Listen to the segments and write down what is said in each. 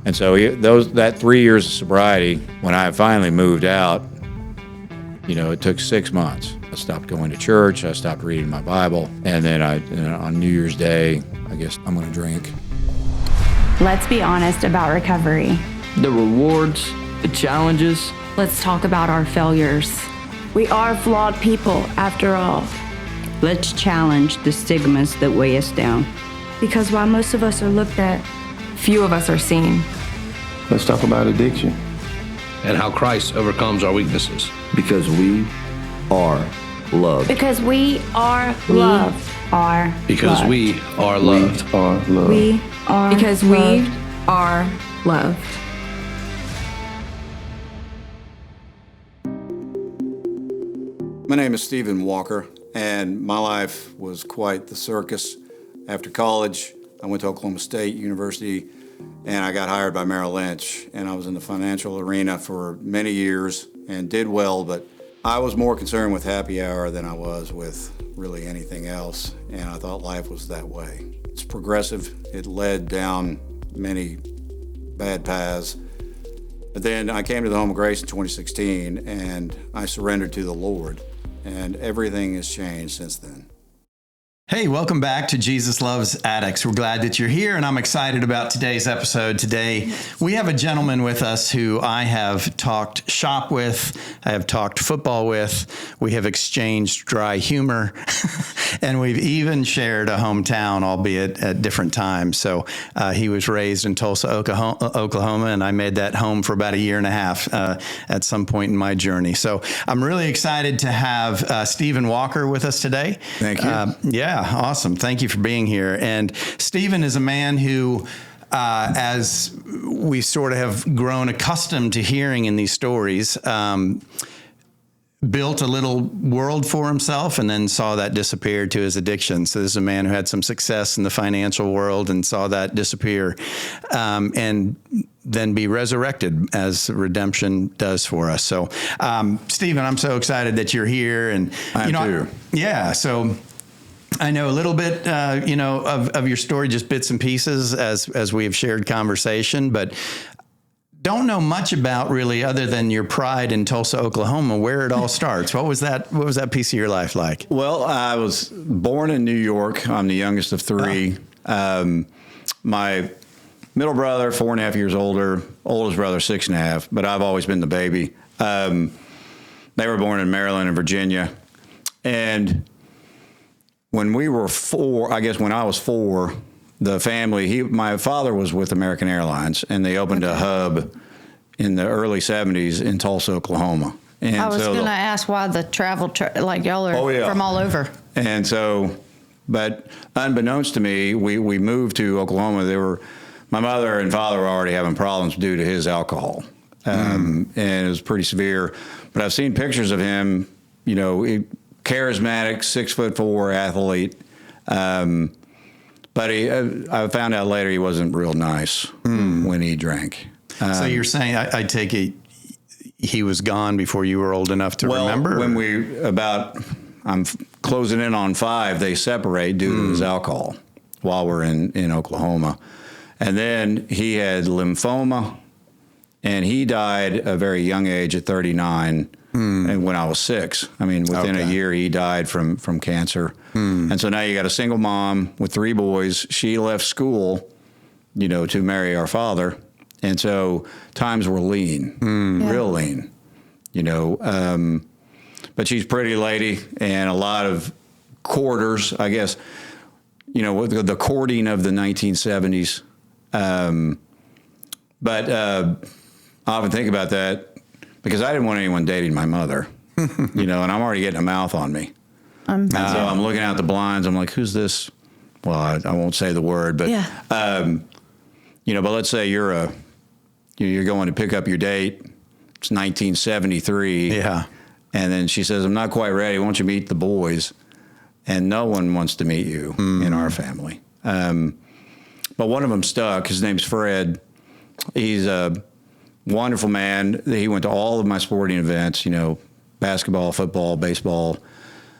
And so that 3 years of sobriety, when I finally moved out, it took 6 months. I stopped going to church. I stopped reading my Bible. And then on New Year's Day, I guess I'm going to drink. Let's be honest about recovery. The rewards, the challenges. Let's talk about our failures. We are flawed people, after all. Let's challenge the stigmas that weigh us down. Because while most of us are looked at, few of us are seen. Let's talk about addiction. And how Christ overcomes our weaknesses. Because we are loved. Because we are loved. Because we are loved. We are loved. We are because loved. we are loved. My name is Stephen Walker, and my life was quite the circus. After college, I went to Oklahoma State University, and I got hired by Merrill Lynch, and I was in the financial arena for many years and did well, but I was more concerned with happy hour than I was with really anything else, and I thought life was that way. It's progressive. It led down many bad paths. But then I came to the Home of Grace in 2016, and I surrendered to the Lord, and everything has changed since then. Hey, welcome back to Jesus Loves Addicts. We're glad that you're here, and I'm excited about today's episode. Today, we have a gentleman with us who I have talked shop with, I have talked football with, we have exchanged dry humor, and we've even shared a hometown, albeit at different times. So he was raised in Tulsa, Oklahoma, and I made that home for about a year and a half at some point in my journey. So I'm really excited to have Stephen Walker with us today. Thank you. Yeah, awesome. Thank you for being here. And Stephen is a man who, as we sort of have grown accustomed to hearing in these stories, built a little world for himself and then saw that disappear to his addiction. So this is a man who had some success in the financial world and saw that disappear, and then be resurrected as redemption does for us. So, Stephen, I'm so excited that you're here. And I am too. Yeah. So I know a little bit, of your story, just bits and pieces as we have shared conversation, but don't know much about really other than your pride in Tulsa, Oklahoma, where it all starts. What was that piece of your life like? Well, I was born in New York. I'm the youngest of three. My middle brother, 4.5 years older, oldest brother, 6.5, but I've always been the baby. They were born in Maryland and Virginia. And when we were four, I guess when I was four, the family, my father was with American Airlines, and they opened a hub in the early 70s in Tulsa, Oklahoma. And I was going to ask why the travel, like y'all are from all over. And so, but unbeknownst to me, we moved to Oklahoma. My mother and father were already having problems due to his alcohol. And it was pretty severe. But I've seen pictures of him, charismatic, 6'4" athlete. But I found out later he wasn't real nice when he drank. So you're saying, I take it, he was gone before you were old enough to remember? When I'm closing in on 5, they separate due to his alcohol while we're in Oklahoma. And then he had lymphoma, and he died at a very young age at 39. And when I was 6, within a year, he died from cancer. And so now you got a single mom with 3 boys. She left school, to marry our father. And so times were lean, real lean, but she's a pretty lady, and a lot of quarters, I guess, with the courting of the 1970s. But I often think about that, because I didn't want anyone dating my mother, and I'm already getting a mouth on me. So I'm looking out the blinds. I'm like, who's this? Well, I won't say the word, but, but let's say you're going to pick up your date. It's 1973. Yeah. And then she says, I'm not quite ready. Why don't you meet the boys? And no one wants to meet you in our family. But one of them stuck. His name's Fred. He's a wonderful man. He went to all of my sporting events, basketball, football, baseball.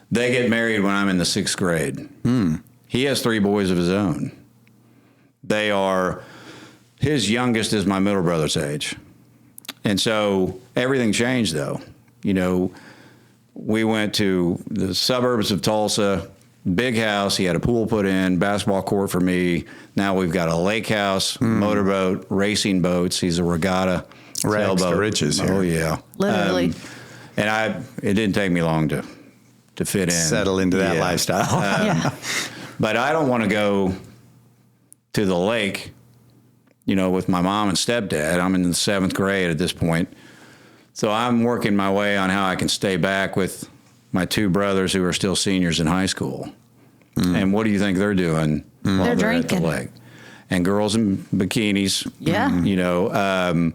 They get married when I'm in the 6th grade. He has 3 boys of his own. They are his youngest is my middle brother's age. And so everything changed, though. You know, we went to the suburbs of Tulsa, big house. He had a pool put in, basketball court for me. Now we've got a lake house, motorboat, racing boats. He's a regatta Rags sailboat. to riches here. Oh, yeah. Literally. And it didn't take me long to fit in. Settle into that lifestyle. Yeah. But I don't want to go to the lake, you know, with my mom and stepdad. I'm in the 7th grade at this point. So I'm working my way on how I can stay back with my 2 brothers who are still seniors in high school. And what do you think they're doing while They're they're at the drinking. lake? And girls in bikinis. Yeah. You know,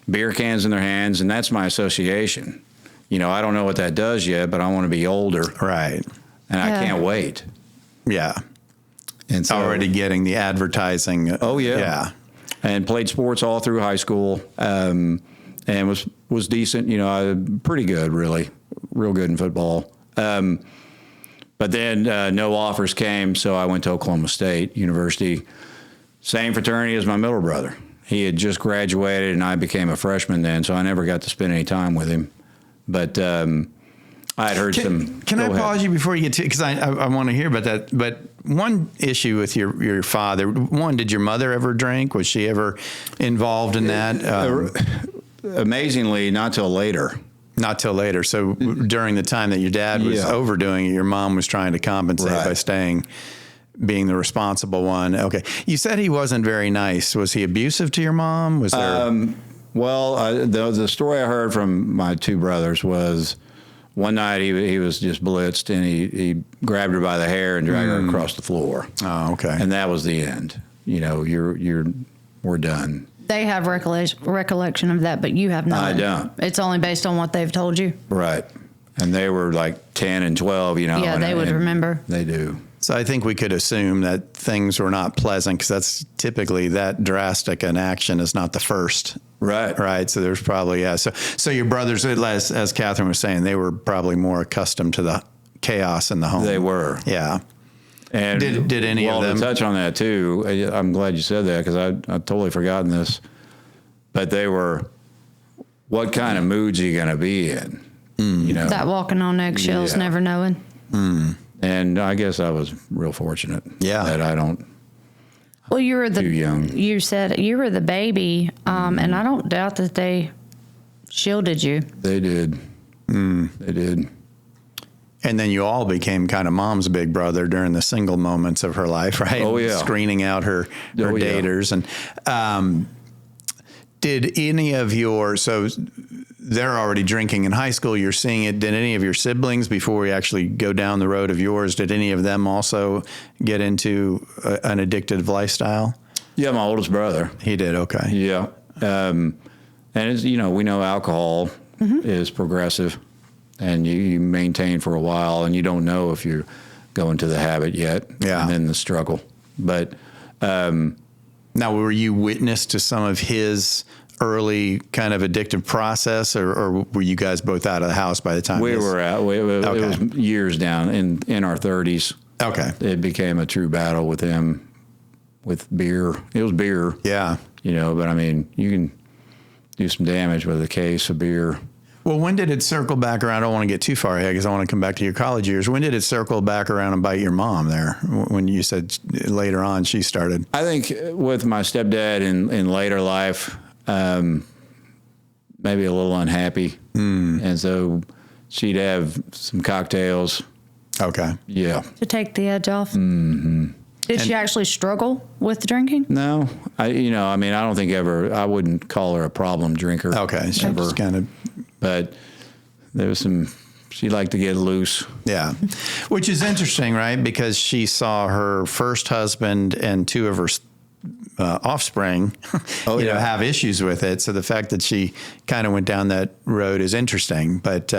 beer cans in their hands, and that's my association. You know, I don't know what that does yet, but I want to be older. Right. And I Yeah. can't wait. Yeah. And so, Already getting the advertising. Oh, yeah. Yeah. And played sports all through high school, and was decent. You know, pretty good, really, real good in football. But then no offers came, so I went to Oklahoma State University. Same fraternity as my middle brother. He had just graduated, and I became a freshman then, so I never got to spend any time with him. But I had heard some. Can I pause you before you get to, because I want to hear about that. But one issue with your father, one, did your mother ever drink? Was she ever involved in that? Amazingly, not till later. Not till later. So during the time that your dad was overdoing it, your mom was trying to compensate by being the responsible one. Okay. You said he wasn't very nice. Was he abusive to your mom? Was there? Well, the story I heard from my 2 brothers was one night he was just blitzed, and he grabbed her by the hair and dragged her across the floor. Oh, okay. And that was the end. You know, we're done. They have recollection of that, but you have not. I don't. It's only based on what they've told you. Right. And they were like 10 and 12, you know. Yeah, they would remember. They do. So I think we could assume that things were not pleasant, because that's typically that drastic an action is not the first. Right. Right. So there's probably, So your brothers, as Kathryn was saying, they were probably more accustomed to the chaos in the home. They were. Yeah. And did any of them to touch on that too? I'm glad you said that, because I'd totally forgotten this. But they were, what kind of mood's he going to be in? You know, That walking on eggshells, never knowing. And I guess I was real fortunate. Yeah. That I don't. Well, you were Too young. You said you were the baby, and I don't doubt that they shielded you. They did. They did. And then you all became kind of mom's big brother during the single moments of her life, right? Oh, yeah. Screening out her daters. And did any of so they're already drinking in high school, you're seeing it. Did any of your siblings, before we actually go down the road of yours, did any of them also get into an addictive lifestyle? Yeah, my oldest brother. He did, okay. Yeah. And it's, you know, we know alcohol is progressive, and you maintain for a while, and you don't know if you're going to the habit yet. Yeah. And then the struggle. But now, were you witness to some of his early kind of addictive process, or were you guys both out of the house by the time we were out? It was years down in our 30s. Okay. It became a true battle with him, with beer. It was beer. Yeah. You know, but I mean, you can do some damage with a case of beer. Well, when did it circle back around? I don't want to get too far ahead because I want to come back to your college years. When did it circle back around and bite your mom there? When you said later on she started? I think with my stepdad in later life, maybe a little unhappy. And so she'd have some cocktails. Okay. Yeah. To take the edge off. Did she actually struggle with drinking? No, I don't think ever. I wouldn't call her a problem drinker. Okay. She was kind of. But there was she liked to get loose. Yeah. Which is interesting, right? Because she saw her first husband and 2 of her offspring, have issues with it. So the fact that she kind of went down that road is interesting. But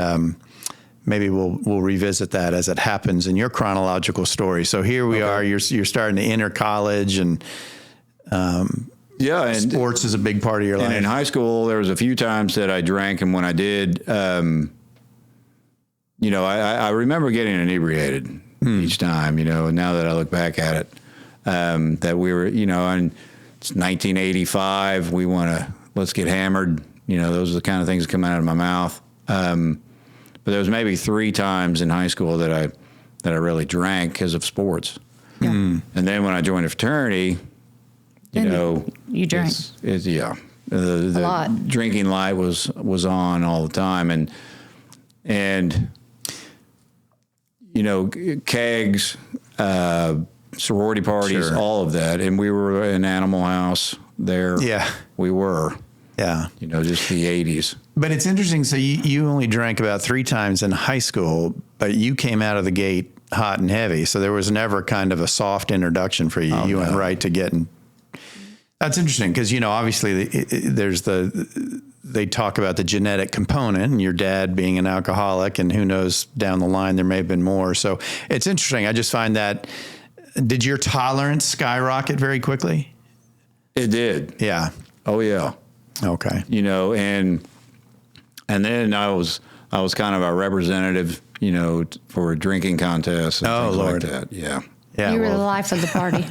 maybe we'll revisit that as it happens in your chronological story. So here we are. You're starting to enter college, and and sports is a big part of your life. And in high school, there was a few times that I drank, and when I did, I remember getting inebriated each time. And now that I look back at it, that we were, and It's 1985. Let's get hammered. Those are the kind of things that come out of my mouth. But there was maybe 3 times in high school that I really drank because of sports. Yeah. And then when I joined a fraternity, you drank. The lot. Drinking light was on all the time, and kegs, sorority parties, Sure. all of that, and we were in Animal House there. Yeah, we were. Yeah, just the 80s. But it's interesting. So you only drank about 3 times in high school, but you came out of the gate hot and heavy. So there was never kind of a soft introduction for you. You went right to getting. That's interesting because obviously there's they talk about the genetic component and your dad being an alcoholic, and who knows down the line there may have been more. So it's interesting. I just find that. Did your tolerance skyrocket very quickly? It did. Yeah. Oh yeah. Okay. And then I was kind of a representative, for a drinking contest and things Lord. like that. Yeah. Yeah. You were the life of the party.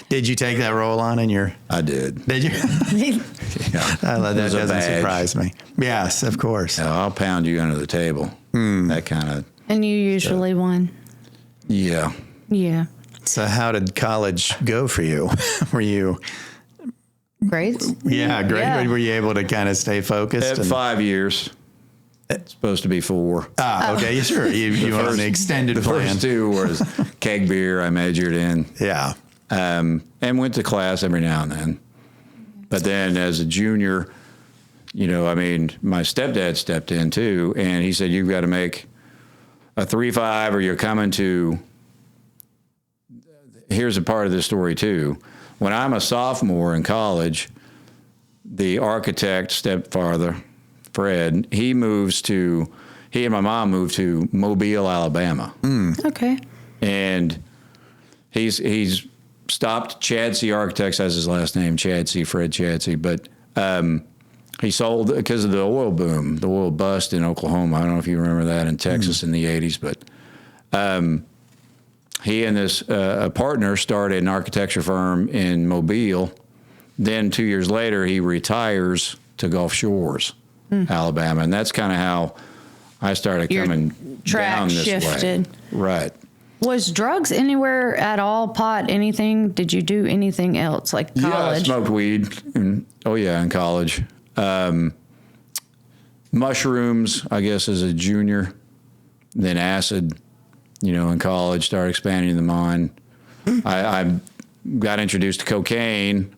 Did you take that role on in your? I did. Did you? Yeah. That doesn't surprise me. Yes, of course. I'll pound you under the table. That kind of. And you usually won. Yeah. Yeah. So how did college go for you? Were you? Great. Yeah, great. Yeah. Were you able to kind of stay focused? 5 years. It's supposed to be 4. Okay, sure. You were on the extended plan. First 2 was keg beer I majored in. Yeah. And went to class every now and then. But then as a junior, my stepdad stepped in too, and he said, you've got to make a 3.5 or you're coming to. Here's a part of this story too. When I'm a sophomore in college, the architect stepfather, Fred, he and my mom moved to Mobile, Alabama. Okay. And he's stopped. Chadsey Architects has his last name, Chadsey, Fred Chadsey, but he sold because of the oil boom, the oil bust in Oklahoma. I don't know if you remember that, in Texas in the 80s, but he and this a partner started an architecture firm in Mobile. Then 2 years later, he retires to Gulf Shores, Alabama, and that's kind of how I started coming down this shifted. way. Right. Was drugs anywhere at all? Pot, anything? Did you do anything else like college? Yeah, I smoked weed. In college. Mushrooms, I guess, as a junior. Then acid, in college, started expanding the mind. I got introduced to cocaine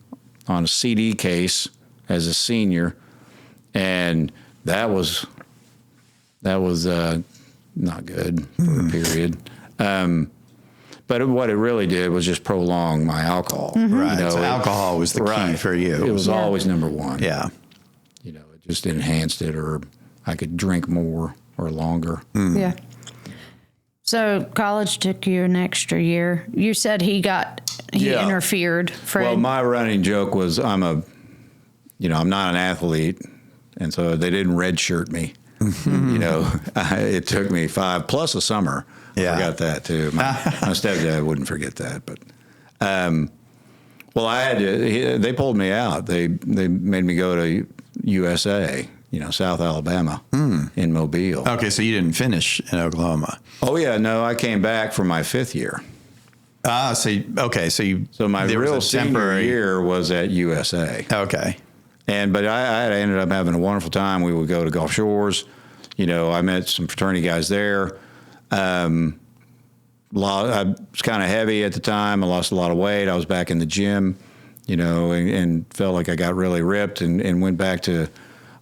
on a CD case as a senior, and that was not good for a period. But what it really did was just prolong my alcohol. Right. So alcohol was the key for you. It was always number one. Yeah. It just enhanced it, or I could drink more or longer. Yeah. So college took you an extra year. You said he interfered. Fred. Well, my running joke was I'm not an athlete, and so they didn't redshirt me. It took me 5 plus a summer. I forgot that too. My stepdad wouldn't forget that, but I had to. They pulled me out. They made me go to USA, South Alabama, in Mobile. Okay, so you didn't finish in Oklahoma. Oh yeah, no, I came back for my 5th year. So my real senior year was at USA. Okay. But I ended up having a wonderful time. We would go to Gulf Shores. I met some fraternity guys there. I was kind of heavy at the time. I lost a lot of weight. I was back in the gym, and felt like I got really ripped and went back to, I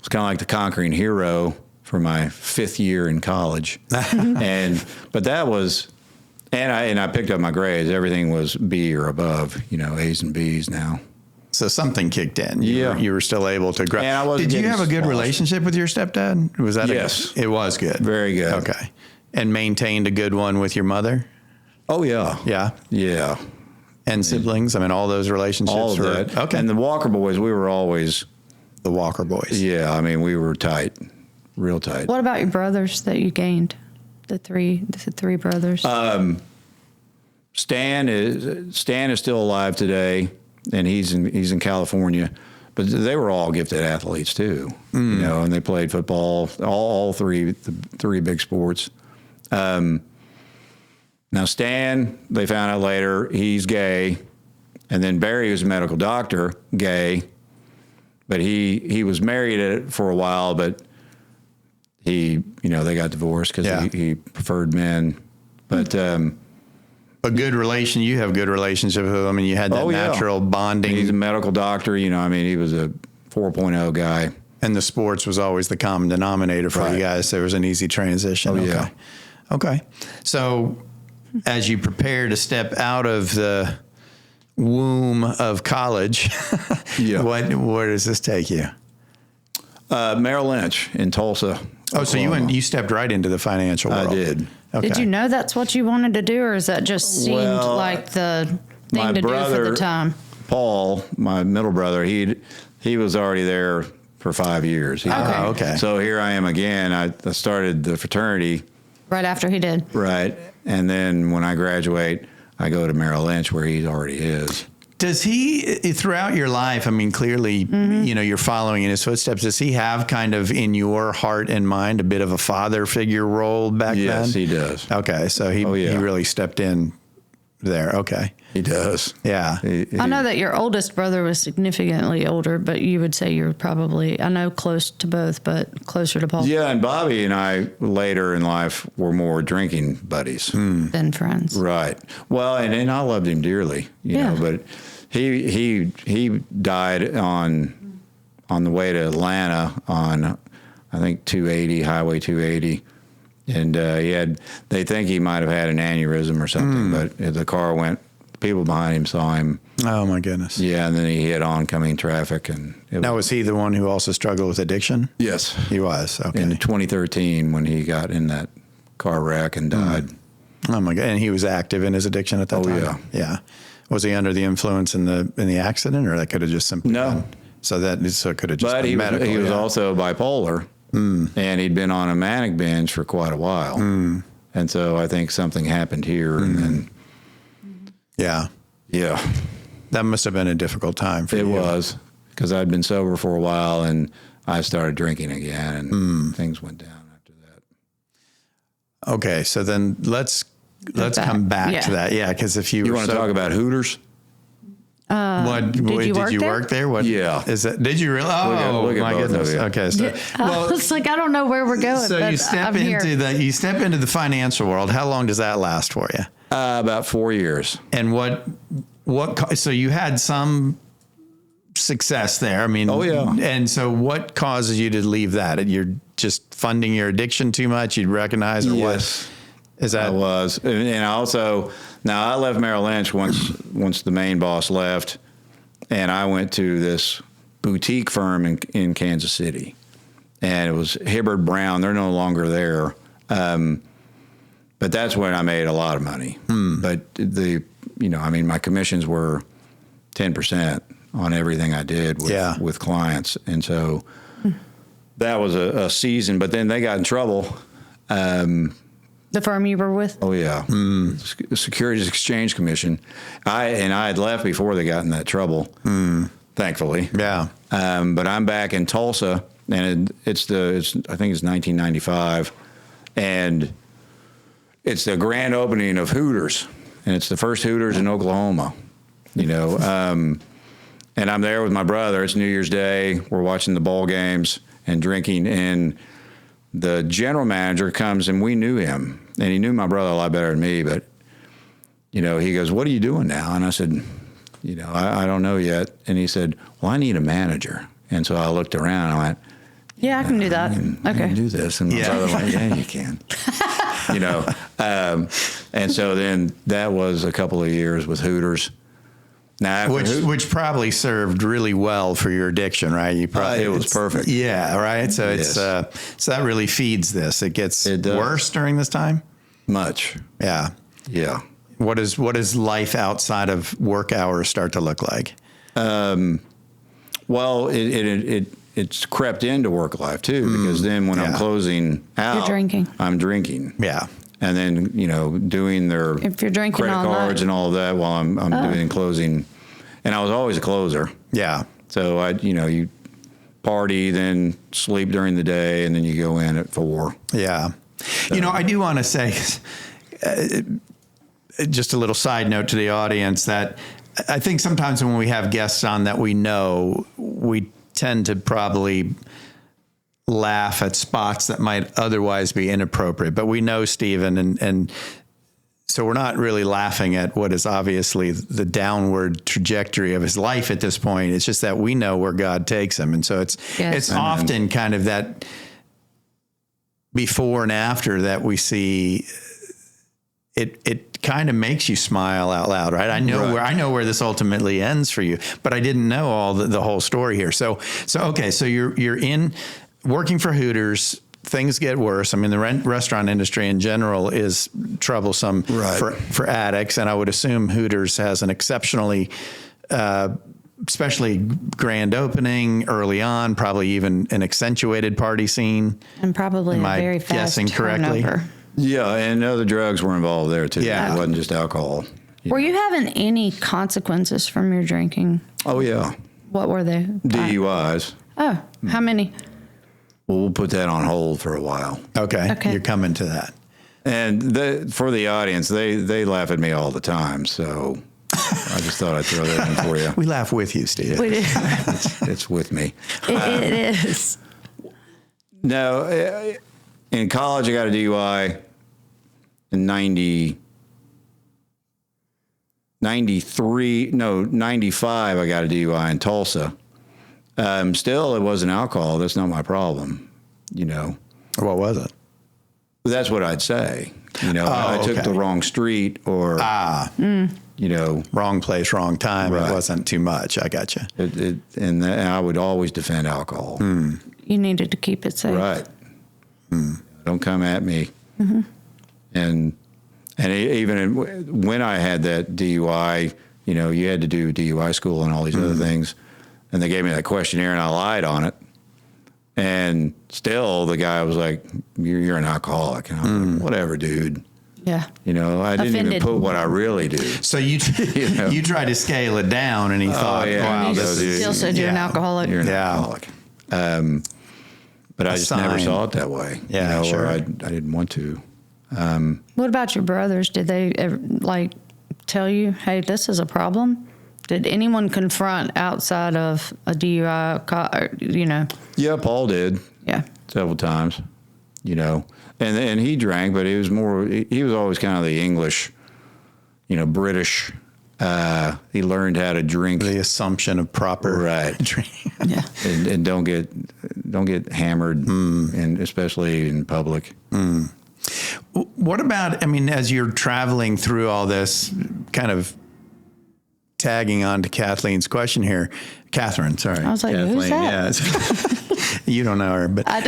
was kind of like the conquering hero for my 5th year in college. But that was, and I picked up my grades. Everything was B or above, A's and B's now. So something kicked in. You were still able to grow. Did you have a good relationship with your stepdad? Was that yes? It was good. Very good. Okay. And maintained a good one with your mother? Oh yeah. Yeah. Yeah. And siblings? All those relationships? All of that. Okay. And the Walker boys, we were always the Walker boys. Yeah, we were tight, real tight. What about your brothers that you gained? The three brothers. Stan is still alive today. and he's in California. But they were all gifted athletes too, you know, and they played football, all three big sports. Now Stan, they found out later, he's gay, and then Barry was a medical doctor, gay, but he was married for a while, but they got divorced because he preferred men, but. A good relation. You have good relationship with him. I mean, you had that natural bonding. He's a medical doctor. You know, I mean, he was a 4.0 guy. And the sports was always the common denominator for you guys. So it was an easy transition. Oh, okay. yeah. Okay. So as you prepare to step out of the womb of college, where does this take you? Merrill Lynch in Tulsa. Oh, Oklahoma. So you stepped right into the financial world. I did. Okay. Did you know that's what you wanted to do, or is that just seemed like the thing to do for the time? Paul, my middle brother, he was already there for 5 years. Okay. So here I am again. I started the fraternity. Right after he did. Right. And then when I graduate, I go to Merrill Lynch where he already is. Does he, throughout your life, I mean, clearly, you're following in his footsteps. Does he have kind of in your heart and mind a bit of a father figure role back then? Yes, he does. Okay. So he really stepped in there. Okay. He does. Yeah. I know that your oldest brother was significantly older, but you would say you're probably, I know, close to both, but closer to Paul. Yeah, and Bobby and I later in life were more drinking buddies than friends. Right. Well, and I loved him dearly, you know, but he died on the way to Atlanta on, I think, 280, Highway 280. And they think he might have had an aneurysm or something, but the car went, people behind him saw him. Oh, my goodness. Yeah, and then he hit oncoming traffic. And now, was he the one who also struggled with addiction? Yes. He was, okay. In 2013 when he got in that car wreck and died. Oh, my God. And he was active in his addiction at that time? Yeah. Yeah. Was he under the influence in the accident, or that could have just simply been? So it could have just been medical. But he was also bipolar. And he'd been on a manic binge for quite a while. And so I think something happened here. And then. Yeah. That must have been a difficult time for you. It was, because I'd been sober for a while and I started drinking again and things went down after that. Okay. So then let's come back to that. Yeah. Because if you want to talk about Hooters? Did you work there? What? Yeah. Is that? Did you really? Oh, look at my goodness. Okay. So, well, it's like I don't know where we're going. So you step into the financial world. How long does that last for you? About 4 years. And what? So you had some success there. I mean, And so what causes you to leave that? You're just funding your addiction too much. You'd recognize, or what? Is that? I was, and also now I left Merrill Lynch once the main boss left, and I went to this boutique firm in Kansas City, and it was Hibbard Brown. They're no longer there, but that's when I made a lot of money. But my commissions were 10% on everything I did with clients, and so that was a season. But then they got in trouble. The firm you were with? Oh, yeah. Securities Exchange Commission. I had left before they got in that trouble, thankfully. Yeah. But I'm back in Tulsa, and I think it's 1995, and it's the grand opening of Hooters, and it's the first Hooters in Oklahoma, and I'm there with my brother. It's New Year's Day. We're watching the ball games and drinking, and the general manager comes, and we knew him, and he knew my brother a lot better than me, but, he goes, "What are you doing now?" And I said, I don't know yet. And he said, "Well, I need a manager." And so I looked around, and I went, "Yeah, I can do that." I can do this. And my brother went, "Yeah, you can." And so then that was a couple of years with Hooters. Now, which probably served really well for your addiction, right? It was perfect. Yeah, right. So it's so that really feeds this. It gets worse during this time. Much. Yeah. Yeah. What does life outside of work hours start to look like? Well, it's crept into work life too, because then when I'm closing out, you're drinking. I'm drinking. Yeah. And then, doing their if you're drinking credit all cards night. and all of that while I'm doing closing. And I was always a closer. Yeah. So you party, then sleep during the day, and then you go in at 4. Yeah. So. I do want to say, just a little side note to the audience, that I think sometimes when we have guests on that we know, we tend to probably laugh at spots that might otherwise be inappropriate. But we know Stephen, and so we're not really laughing at what is obviously the downward trajectory of his life at this point. It's just that we know where God takes him. And so it's often kind of that before and after that we see it kind of makes you smile out loud, right? I know where this ultimately ends for you, but I didn't know all the whole story here. So okay, so you're in working for Hooters. Things get worse. I mean, the restaurant industry in general is troublesome for addicts, and I would assume Hooters has an exceptionally, especially grand opening early on, probably even an accentuated party scene, and probably a very fast turnover. Yeah, and other drugs were involved there too. Yeah. It wasn't just alcohol. Were you having any consequences from your drinking? Oh, yeah. What were they? DUIs. Oh, how many? Well, we'll put that on hold for a while. Okay. You're coming to that. And for the audience, they laugh at me all the time, so I just thought I'd throw that in for you. We laugh with you, Steve. We do. It's with me. It is. No, in college, I got a DUI in 95, I got a DUI in Tulsa. Still, it wasn't alcohol. That's not my problem, What was it? That's what I'd say. I took the wrong street or, wrong place, wrong time. Right. It wasn't too much. I got you. And I would always defend alcohol. You needed to keep it safe. Right. Don't come at me. Mm-hmm. And even when I had that DUI, you had to do DUI school and all these other things. And they gave me that questionnaire and I lied on it. And still the guy was like, you're an alcoholic. And I was like, whatever, dude. Yeah. I didn't even put what I really do. So you tried to scale it down and he thought, wow, this is... Still said you're an alcoholic. You're an alcoholic. But I just never saw it that way. Yeah, sure. Or I didn't want to. What about your brothers? Did they ever, tell you, hey, this is a problem? Did anyone confront outside of a DUI, Yeah, Paul did. Yeah. Several times, and he drank, but he was always kind of the English, British. He learned how to drink. The assumption of proper drinking. Yeah. and don't get hammered, and especially in public. What about, as you're traveling through all this, kind of tagging on to Kathleen's question here. Kathryn, sorry. I was like, Kathleen, who's that? Yeah. You don't know her, but I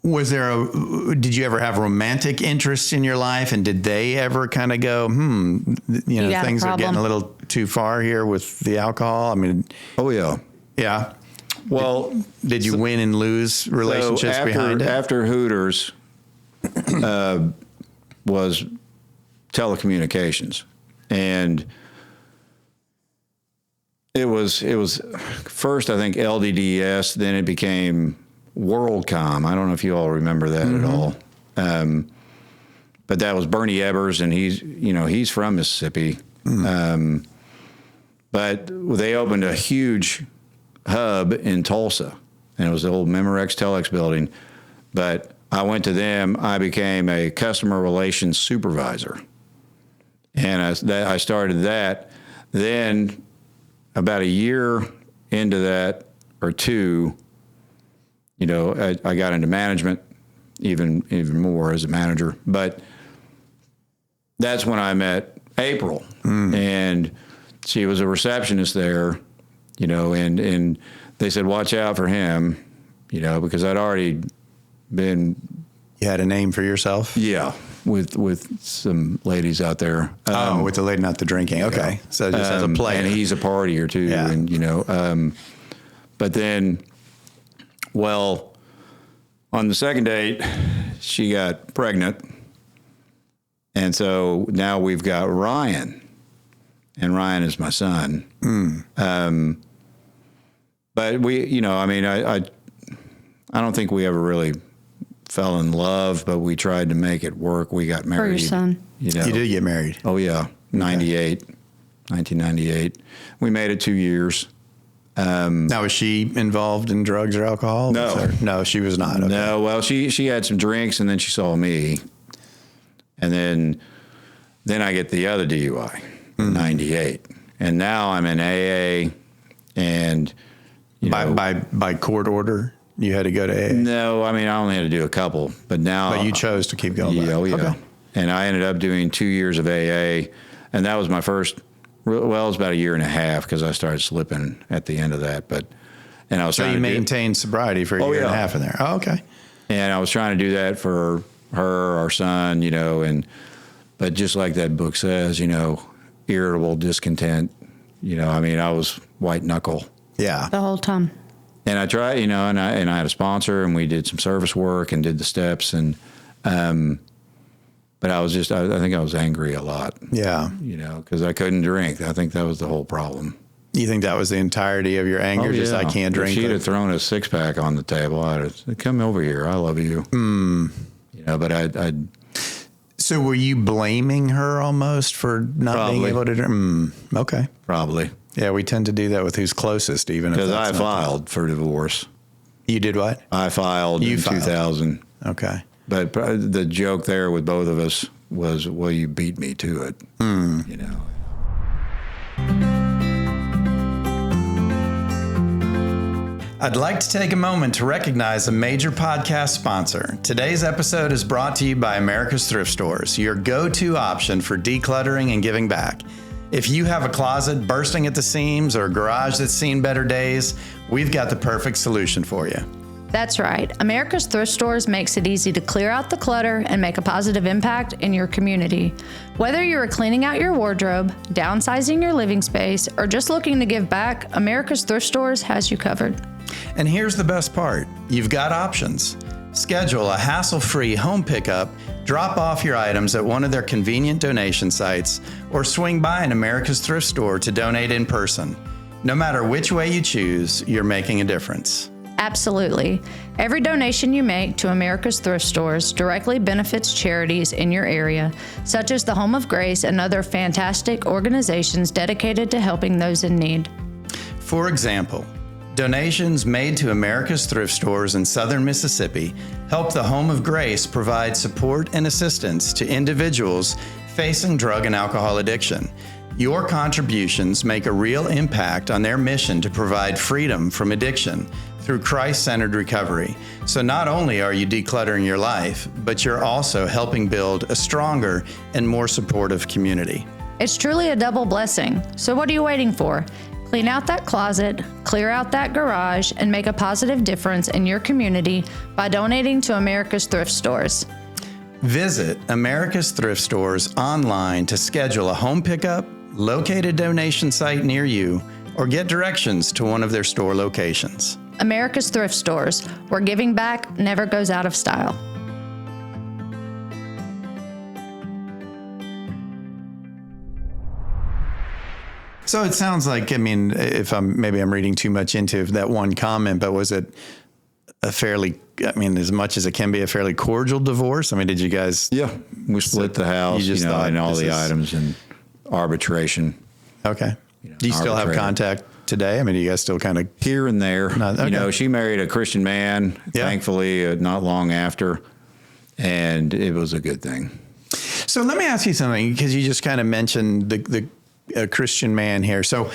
don't. Did you ever have romantic interests in your life? And did they ever kind of go, things are getting a little too far here with the alcohol? Oh, yeah. Yeah. Well, did you win and lose relationships behind it? After Hooters was telecommunications, and it was first, I think, LDDS, then it became WorldCom. I don't know if you all remember that at all. But that was Bernie Ebbers, and he's from Mississippi. But they opened a huge hub in Tulsa, and it was the old Memorex Telex building. But I went to them. I became a customer relations supervisor, and I started that. Then about a year into that, or two, I got into management, even more as a manager. But that's when I met April, and she was a receptionist there, and they said, watch out for him, because I'd already been. You had a name for yourself? Yeah, with some ladies out there. With the lady, not the drinking. Okay, yeah. So just as a player. And he's a partier too, yeah. And but then, well, on the second date, she got pregnant, and so now we've got Ryan. and Ryan is my son. But we, you know, I mean, I don't think we ever really fell in love, but we tried to make it work. We got married. For your son. You know. You did get married. Oh, yeah. 1998. We made it 2 years. Now, was she involved in drugs or alcohol? No. No, she was not. Okay. No, well, she had some drinks, and then she saw me. And then I get the other DUI in 98. And now I'm in AA, and, you know. By court order, you had to go to AA? No, I mean, I only had to do a couple. But now. But you chose to keep going back. Oh, yeah. Okay. And I ended up doing 2 years of AA, and that was my first. Well, it was about a year and a half because I started slipping at the end of that. And I was so trying you to maintained sobriety for a year and a half in there. Oh, okay. And I was trying to do that for her, our son, you know, but just like that book says, you know, irritable, discontent, you know, I mean, I was white knuckle. Yeah. The whole time. And I tried, you know, and I had a sponsor, and we did some service work and did the steps, and but I was just, I think I was angry a lot. Yeah. You know, because I couldn't drink. I think that was the whole problem. You think that was the entirety of your anger? Oh, yeah. Just I can't drink. If she'd have thrown a 6-pack on the table, I'd have said, come over here. I love you. You know, but I'd. So were you blaming her almost for not being able to drink? Okay. Probably. Yeah, we tend to do that with who's closest, even if because that's I filed for divorce. You did what? I filed in 2000. Okay. But the joke there with both of us was, well, you beat me to it, you know. I'd like to take a moment to recognize a major podcast sponsor. Today's episode is brought to you by America's Thrift Stores, your go-to option for decluttering and giving back. If you have a closet bursting at the seams or a garage that's seen better days, we've got the perfect solution for you. That's right. America's Thrift Stores makes it easy to clear out the clutter and make a positive impact in your community. Whether you're cleaning out your wardrobe, downsizing your living space, or just looking to give back, America's Thrift Stores has you covered. And here's the best part. You've got options. Schedule a hassle-free home pickup, drop off your items at one of their convenient donation sites, or swing by an America's Thrift Store to donate in person. No matter which way you choose, you're making a difference. Absolutely. Every donation you make to America's Thrift Stores directly benefits charities in your area, such as the Home of Grace and other fantastic organizations dedicated to helping those in need. For example, donations made to America's Thrift Stores in southern Mississippi help the Home of Grace provide support and assistance to individuals facing drug and alcohol addiction. Your contributions make a real impact on their mission to provide freedom from addiction through Christ-centered recovery. So not only are you decluttering your life, but you're also helping build a stronger and more supportive community. It's truly a double blessing. So what are you waiting for? Clean out that closet, clear out that garage, and make a positive difference in your community by donating to America's Thrift Stores. Visit America's Thrift Stores online to schedule a home pickup, locate a donation site near you, or get directions to one of their store locations. America's Thrift Stores, where giving back never goes out of style. So it sounds like, I mean, if I'm reading too much into that one comment, but was it a fairly, I mean, as much as it can be, a fairly cordial divorce? I mean, did you guys? Yeah, we split the house, you know, and all the items and arbitration. Okay. Do you still have contact today? I mean, do you guys still kind of here and there? Okay. You know, she married a Christian man, thankfully, not long after, and it was a good thing. So let me ask you something, because you just kind of mentioned the Christian man here. So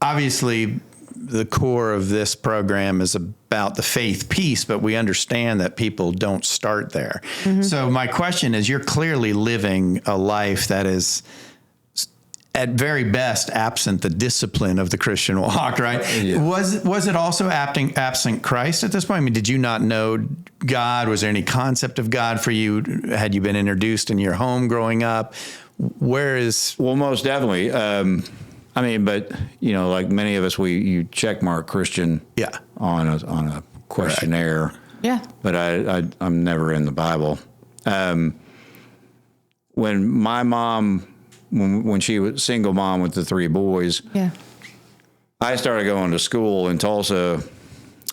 obviously, the core of this program is about the faith piece, but we understand that people don't start there. Mm-hmm. So my question is, you're clearly living a life that is, at very best, absent the discipline of the Christian walk, right? Yeah. Was it also absent Christ at this point? I mean, did you not know God? Was there any concept of God for you? Had you been introduced in your home growing up? Well, most definitely. I mean, but you know, like many of us, you check mark Christian on a questionnaire. Right. Yeah. But I'm never in the Bible. When my mom when she was single mom with the 3 boys, Yeah. I started going to school in Tulsa,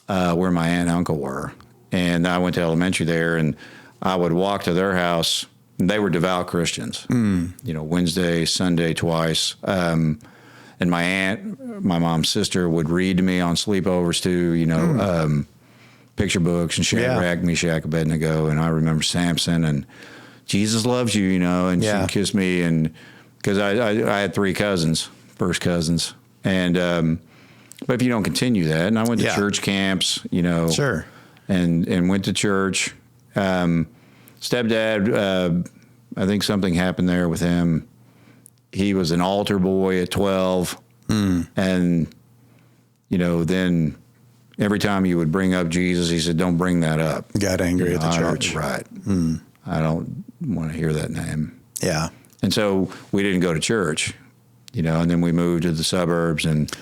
where my aunt and uncle were. And I went to elementary there, and I would walk to their house. They were devout Christians, Wednesday, Sunday, twice. And my aunt, my mom's sister, would read to me on sleepovers too, picture books and Shadrach, Meshach, Abednego. And I remember Samson and Jesus Loves You, and she'd kiss me. And because I had 3 cousins, first cousins. And, but if you don't continue that, and I went to church camps, Sure. And went to church. Stepdad, I think something happened there with him. He was an altar boy at 12. And, then every time you would bring up Jesus, he said, don't bring that up. Got angry at the church. Right. I don't want to hear that name. Yeah. And so we didn't go to church, and then we moved to the suburbs. And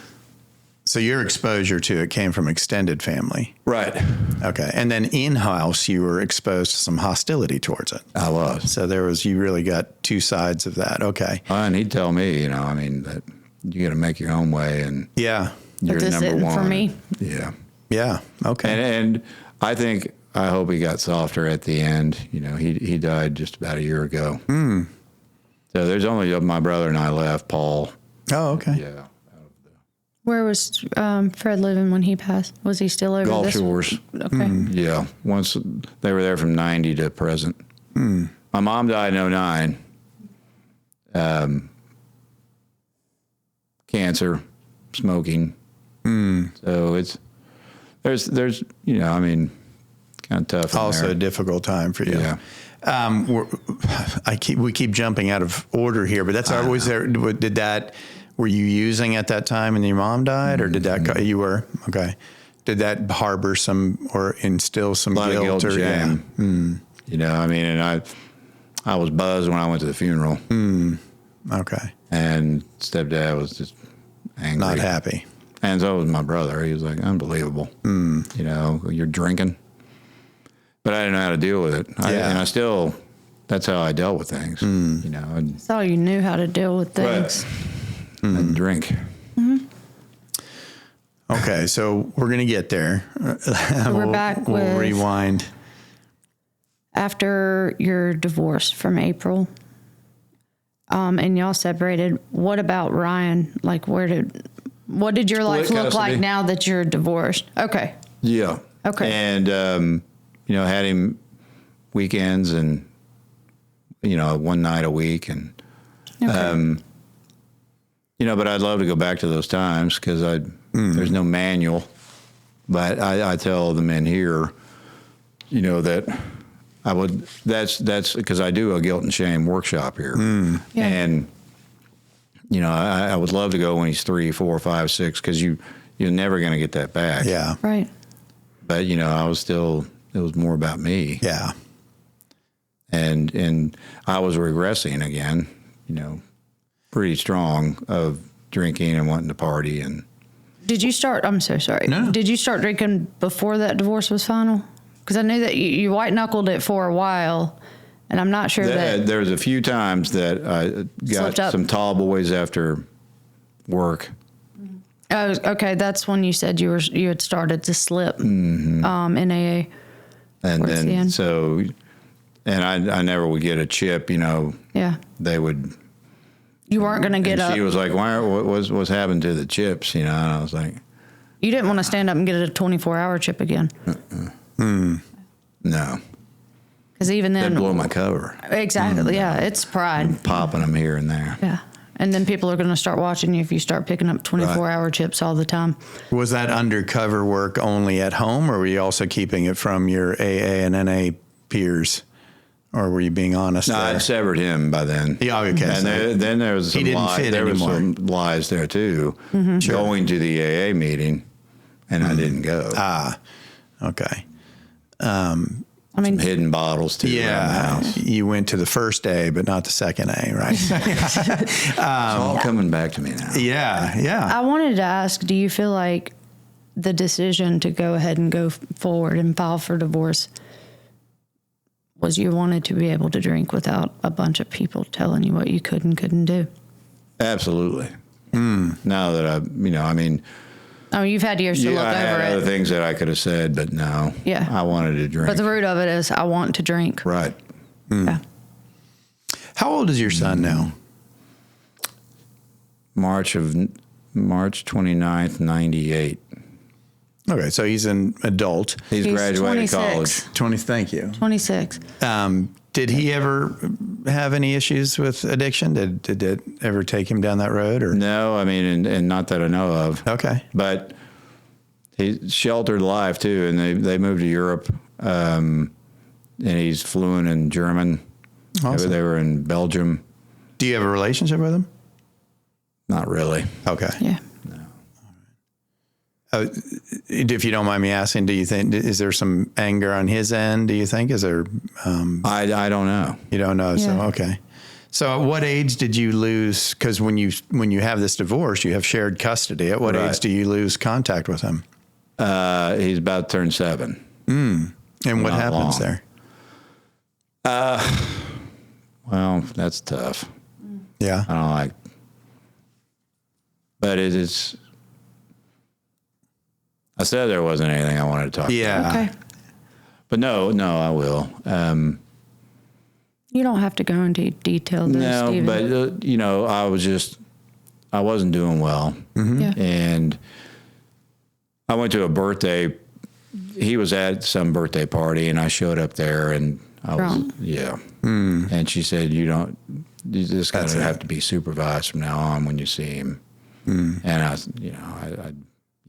so your exposure to it came from extended family. Right. Okay. And then in-house, you were exposed to some hostility towards it. I was. So you really got 2 sides of that. Okay. And he'd tell me, that you got to make your own way. And yeah, you're this number isn't one. for me. Yeah. Yeah. Okay. And I hope he got softer at the end. He died just about a year ago. So there's only my brother and I left, Paul. Oh, okay. Yeah. Where was Fred living when he passed? Was he still over Gulf this? Shores. Okay. Yeah. Once they were there from 90 to present. My mom died in 2009. Cancer, smoking. So there's kind of tough. Also a difficult time for you. Yeah. We keep jumping out of order here, but that's always there. Were you using at that time and your mom died, or did that, you were? Okay. Did that harbor some or instill some guilt or shame? And I was buzzed when I went to the funeral. Okay. And stepdad was just angry. Not happy. And so was my brother. He was like, unbelievable. You're drinking. But I didn't know how to deal with it. That's how I dealt with things. That's all you knew how to deal with things. And drink. Okay, so we're going to get there. So we're back We'll rewind. After your divorce from April, and y'all separated, what about Ryan? Like, what did your life look like now that you're divorced? Okay. Yeah. Okay. And, had him weekends and, one night a week. And, but I'd love to go back to those times because there's no manual. But I tell the men here, that I would, that's because I do a guilt and shame workshop here. Yeah. And, I would love to go when he's 3, 4, 5, 6, because you're never going to get that back. Yeah. Right. But, it was more about me. Yeah. And I was regressing again, pretty strong of drinking and wanting to party. And did you start? I'm so sorry. No. Did you start drinking before that divorce was final? Because I knew that you white knuckled it for a while, and I'm not sure that there was a few times that I got some tall boys after work. Oh, okay. That's when you said you had started to slip in AA. And then I never would get a chip. Yeah. They would. You weren't going to get up. She was like, what's happened to the chips? And I was like, you didn't want to stand up and get a 24-hour chip again. No. Because even then, that'd blow my cover. Exactly. Yeah. It's pride. Popping them here and there. Yeah. And then people are going to start watching you if you start picking up 24-hour chips all the time. Was that undercover work only at home, or were you also keeping it from your AA and NA peers? Or were you being honest? No, I'd severed him by then. Yeah, okay. And then there was some lies. There was some lies there too. Going to the AA meeting, and I didn't go. Okay. Some hidden bottles too. Yeah, you went to the first A, but not the second A, right? It's all coming back to me now. Yeah. I wanted to ask, do you feel like the decision to go ahead and go forward and file for divorce was you wanted to be able to drink without a bunch of people telling you what you could and couldn't do. Absolutely. Now that You've had years to look I had over other it. things that I could have said, but no. Yeah. I wanted to drink. But the root of it is I want to drink. Right. Yeah. How old is your son now? March 29th, 98. Okay, so he's an adult. He's graduated 26. college. 20. Thank you. 26. Did he ever have any issues with addiction? Did it ever take him down that road? Or No, I mean, and not that I know of. Okay. But he sheltered life too, and they moved to Europe, and he's fluent in German. Awesome. They were in Belgium. Do you have a relationship with him? Not really. Okay. Yeah. If you don't mind me asking, do you think, is there some anger on his end, do you think? Is there... I don't know. You don't know, Yeah. so okay. So at what age did you lose, because when you have this divorce, you have shared custody. At what Right. age do you lose contact with him? He's about to turn 7. And what Not happens long. there? Well, that's tough. Yeah. I don't like... But it is... I said there wasn't anything I wanted to talk about. Yeah. Okay. But no, I will. You don't have to go into detail though, No, Stephen. but, I wasn't doing well. Yeah. And I went to a birthday. He was at some birthday party, and I showed up there, and I Drunk. was, yeah. And she said, you just got to have to be supervised from now on when you see him. And I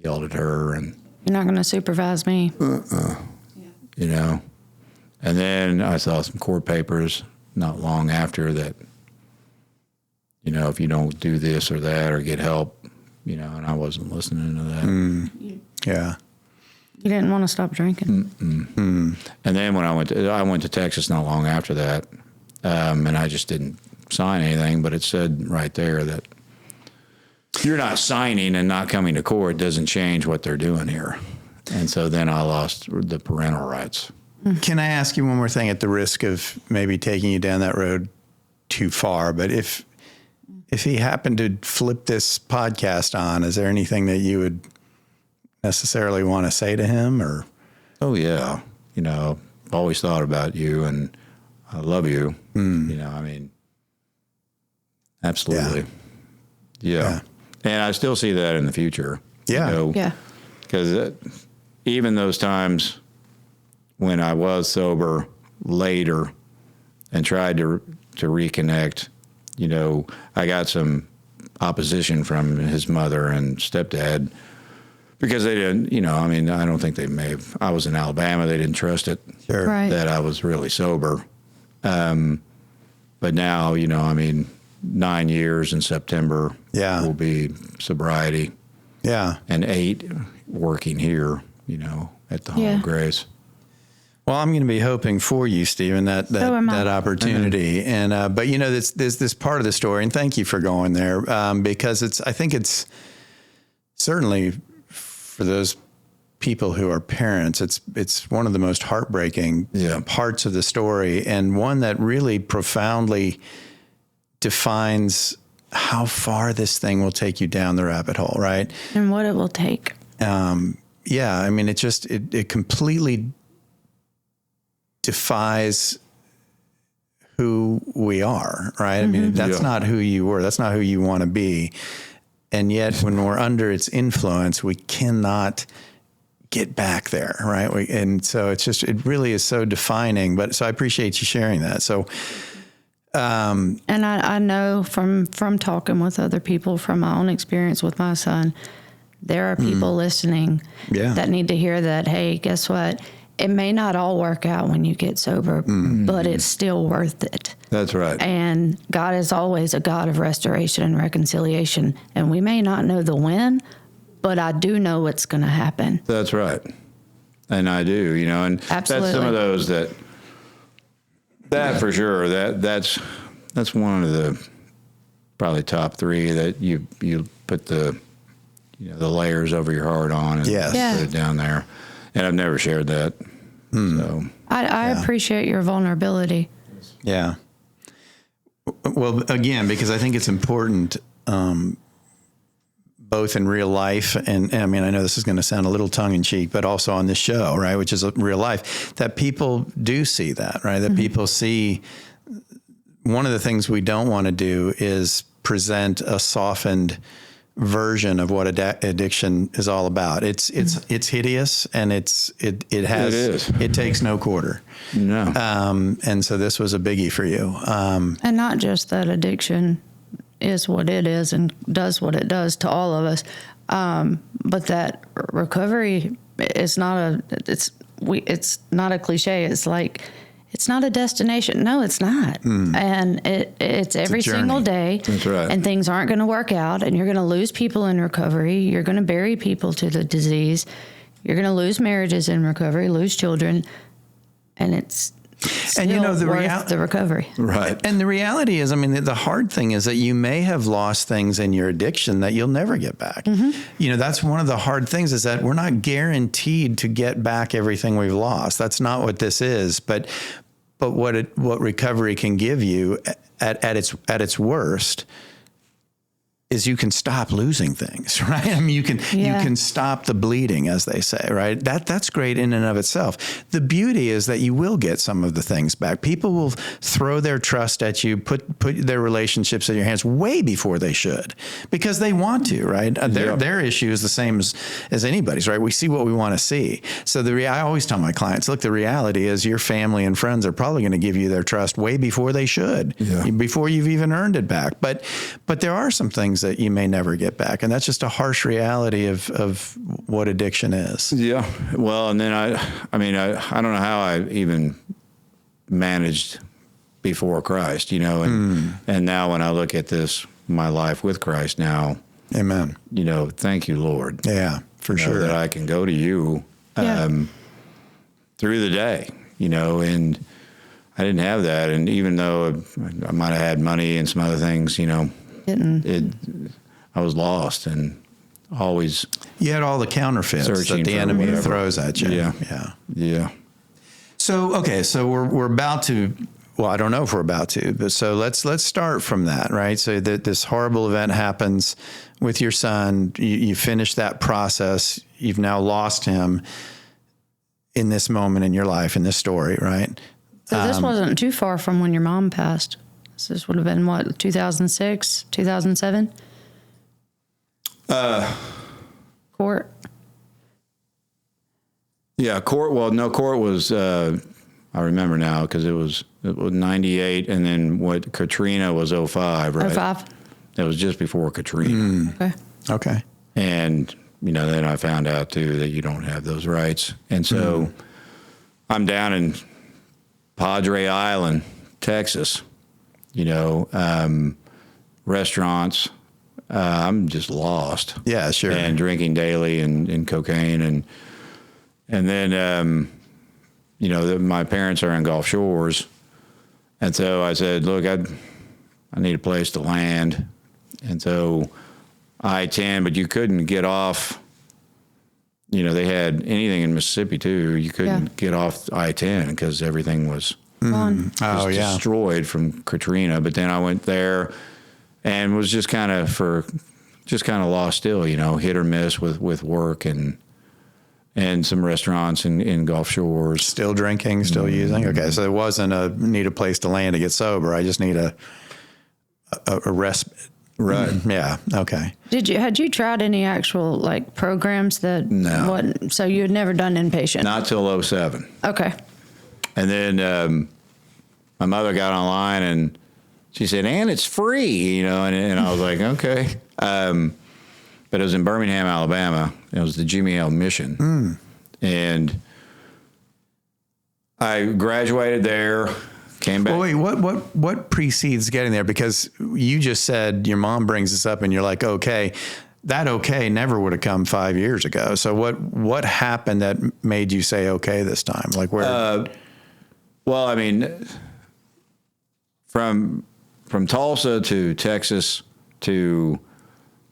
yelled at her, and You're not going to supervise me. and then I saw some court papers not long after that, if you don't do this or that or get help, and I wasn't listening to that. Yeah. You didn't want to stop drinking. And then when I went to Texas not long after that, and I just didn't sign anything, but it said right there that you're not signing and not coming to court doesn't change what they're doing here. And so then I lost the parental rights. Can I ask you one more thing at the risk of maybe taking you down that road too far? But if he happened to flip this podcast on, is there anything that you would necessarily want to say to him? Or? Oh, yeah. I've always thought about you, and I love you. Absolutely. Yeah. And I still see that in the future. Yeah. Yeah. Because even those times when I was sober later and tried to reconnect, I got some opposition from his mother and stepdad because they didn't, I don't think they may have. I was in Alabama. They didn't trust it Right. that I was really sober. But now, 9 years in September will be sobriety. Yeah. And 8 working here, at the Home Yeah. of Grace. Well, I'm going to be hoping for you, Stephen, that opportunity. And but there's this part of the story, and thank you for going there, because I think it's certainly for those people who are parents, it's one of the most heartbreaking parts of the story, and one that really profoundly defines how far this thing will take you down the rabbit hole, right? And what it will take. It completely defies who we are, right? I mean, that's not who you were. That's not who you want to be. And yet when we're under its influence, we cannot get back there, right? And so it really is so defining, so I appreciate you sharing that. So, and I know from talking with other people, from my own experience with my son, there are people listening that need to hear that, hey, guess what? It may not all work out when you get sober, but it's still worth it. That's right. And God is always a God of restoration and reconciliation. And we may not know the when, but I do know what's going to happen. That's right. And I do, and Absolutely. that's some of those that for sure, that's one of the probably top 3 that you put the layers over your heart on and put it down there. And I've never shared that. So I appreciate your vulnerability. Yeah. Well, again, because I think it's important, both in real life and I mean, I know this is going to sound a little tongue in cheek, but also on this show, right, which is real life, that people do see that, right? That people see. One of the things we don't want to do is present a softened version of what addiction is all about. It's hideous, and it takes no quarter. No. And so this was a biggie for you. And not just that addiction is what it is and does what it does to all of us, but that recovery is not a cliche. It's like, it's not a destination. No, it's not. And it's every single day. That's right. And things aren't going to work out, and you're going to lose people in recovery. You're going to bury people to the disease. You're going to lose marriages in recovery, lose children, and it's still worth the recovery. Right. And the reality is, I mean, the hard thing is that you may have lost things in your addiction that you'll never get back. You know, that's one of the hard things, is that we're not guaranteed to get back everything we've lost. That's not what this is. But what recovery can give you at its worst is you can stop losing things, right? I mean, you can stop the bleeding, as they say, right? That's great in and of itself. The beauty is that you will get some of the things back. People will throw their trust at you, put their relationships in your hands way before they should, because they want to, right? Their issue is the same as anybody's, right? We see what we want to see. So I always tell my clients, look, the reality is your family and friends are probably going to give you their trust way before they should, before you've even earned it back. But there are some things that you may never get back. And that's just a harsh reality of what addiction is. Yeah. Well, and then I don't know how I even managed before Christ, you know, and now when I look at this, my life with Christ now, amen. You know, thank you, Lord. Yeah, for sure. That I can go to you through the day, you know, and I didn't have that. And even though I might have had money and some other things, you know, I was lost and always. You had all the counterfeits that the enemy throws at you. Yeah. So, okay, so we're about to. Well, I don't know if we're about to, but so let's start from that, right? So that this horrible event happens with your son. You finish that process. You've now lost him in this moment in your life, in this story, right? So this wasn't too far from when your mom passed. This would have been, what, 2006, 2007? Court? Yeah, court. Well, no, court was, I remember now, because it was 98, and then what, Katrina was 05, right? 05. That was just before Katrina. Okay. And, you know, then I found out, too, that you don't have those rights. And so I'm down in Padre Island, Texas, you know, restaurants. I'm just lost. Yeah, sure. And drinking daily and cocaine. And then, you know, my parents are in Gulf Shores. And so I said, look, I need a place to land. And so I-10, but you couldn't get off. You know, they had anything in Mississippi, too. You couldn't get off I-10 because everything was destroyed from Katrina. But then I went there and was just kind of lost still, you know, hit or miss with work and some restaurants in Gulf Shores. Still drinking, still using. Okay, so it wasn't need a place to land to get sober. I just need a respite. Right. Yeah. Okay. Had you tried any actual like programs that? No. So you had never done inpatient? Not till 07. Okay. And then my mother got online and she said, "And it's free," you know, and I was like, okay. But it was in Birmingham, Alabama. It was the Jimmy L Mission. And I graduated there, came back. Well, wait, what precedes getting there? Because you just said your mom brings this up and you're like, okay. That okay never would have come 5 years ago. So what happened that made you say okay this time? Like where? Well, I mean, from Tulsa to Texas to,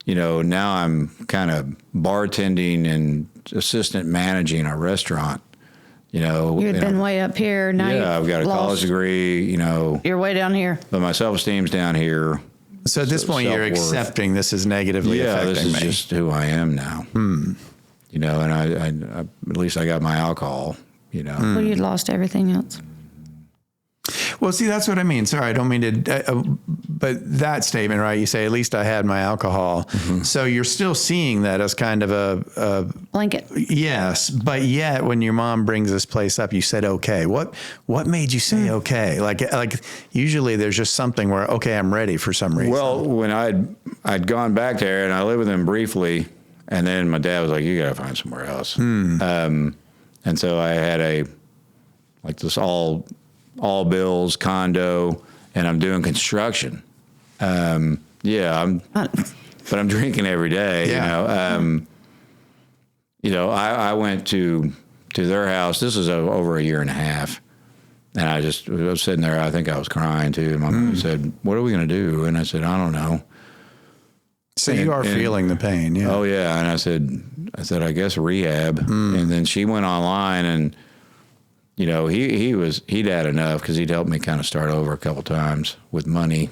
you know, now I'm kind of bartending and assistant managing a restaurant, You know, You'd been way up here. Now I've got a college degree, you know. You're way down here. But my self-esteem's down here. So at this point, you're accepting this is negatively affecting me. Yeah, this is just who I am now. You know, and I at least I got my alcohol, you know. Well, you'd lost everything else. Well, see, that's what I mean. Sorry, I don't mean to, but that statement, right? You say, at least I had my alcohol. So you're still seeing that as kind of a blanket. Yes. But yet when your mom brings this place up, you said, okay, what made you say, okay? Like usually there's just something where, okay, I'm ready for some reason. Well, when I'd gone back there and I lived with him briefly, and then my dad was like, you got to find somewhere else. And so I had this all bills condo, and I'm doing construction. But I'm drinking every day. You know, I went to their house. This was over a year and a half, and I was sitting there. I think I was crying too. My mom said, "What are we going to do?" And I said, "I don't know." So you are feeling the pain, yeah. Oh yeah, and I said, I guess rehab. And then she went online, and you know, he'd had enough because he'd helped me kind of start over a couple times with money.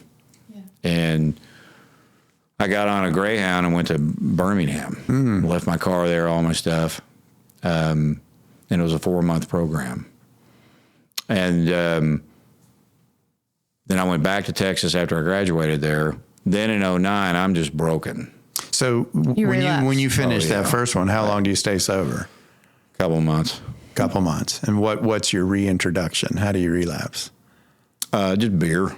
Yeah. And I got on a Greyhound and went to Birmingham, left my car there, all my stuff. And it was a 4-month program. And then I went back to Texas after I graduated there. Then in 2009, I'm just broken. So when you finished that first one, how long do you stay sober? Couple months. And what's your reintroduction? How do you relapse? Just beer.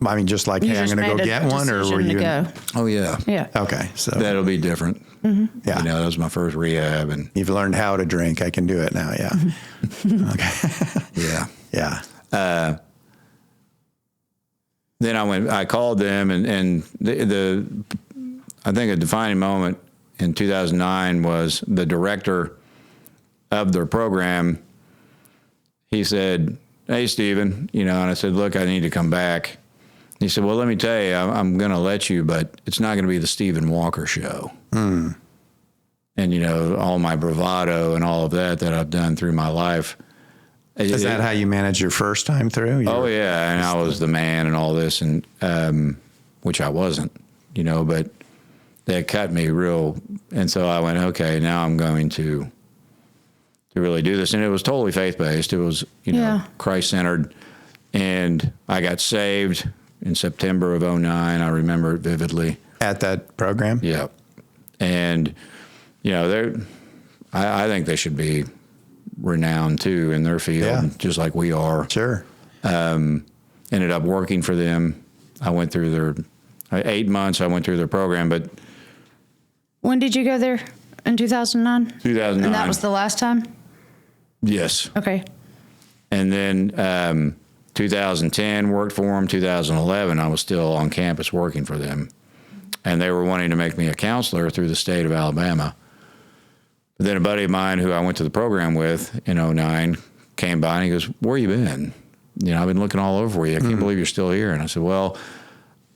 I mean, just like, hey, I'm going to go get one, or were you? Oh yeah. Yeah. Okay, so that'll be different. Yeah. You know, that was my first rehab, and you've learned how to drink. I can do it now. Yeah. Okay. Yeah. Then I called them, and I think a defining moment in 2009 was the director of their program. He said, "Hey, Stephen," you know, and I said, "Look, I need to come back." He said, "Well, let me tell you, I'm going to let you, but it's not going to be the Stephen Walker show." And, you know, all my bravado and all of that I've done through my life. Is that how you managed your first time through? Yeah, and I was the man and all this, and which I wasn't, you know, but they cut me real, and so I went, okay, now I'm going to really do this, and it was totally faith-based. It was, you know, Christ-centered, and I got saved in September of 2009. I remember it vividly. At that program? Yeah, and, you know, I think they should be renowned too in their field, just like we are. Sure. Ended up working for them. I went through their 8 months. I went through their program, but when did you go there? In 2009? 2009. And that was the last time? Yes. Okay. And then 2010 worked for them. 2011 I was still on campus working for them, and they were wanting to make me a counselor through the state of Alabama. But then a buddy of mine who I went to the program with in 2009 came by and he goes, "Where you been? You know, I've been looking all over for you. I can't believe you're still here." And I said, "Well,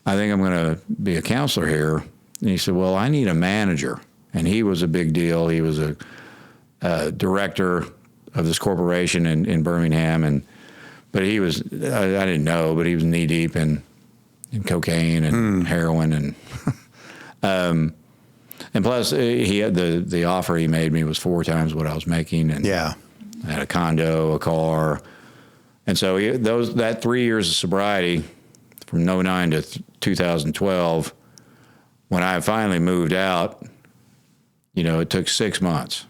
I think I'm going to be a counselor here." And he said, "Well, I need a manager." And he was a big deal. He was a director of this corporation in Birmingham. But he was, I didn't know, but he was knee deep in cocaine and heroin. And plus, he had the offer he made me was 4 times what I was making, and I had a condo, a car, and so that 3 years of sobriety, from 2009 to 2012, when I finally moved out, you know, it took 6 months,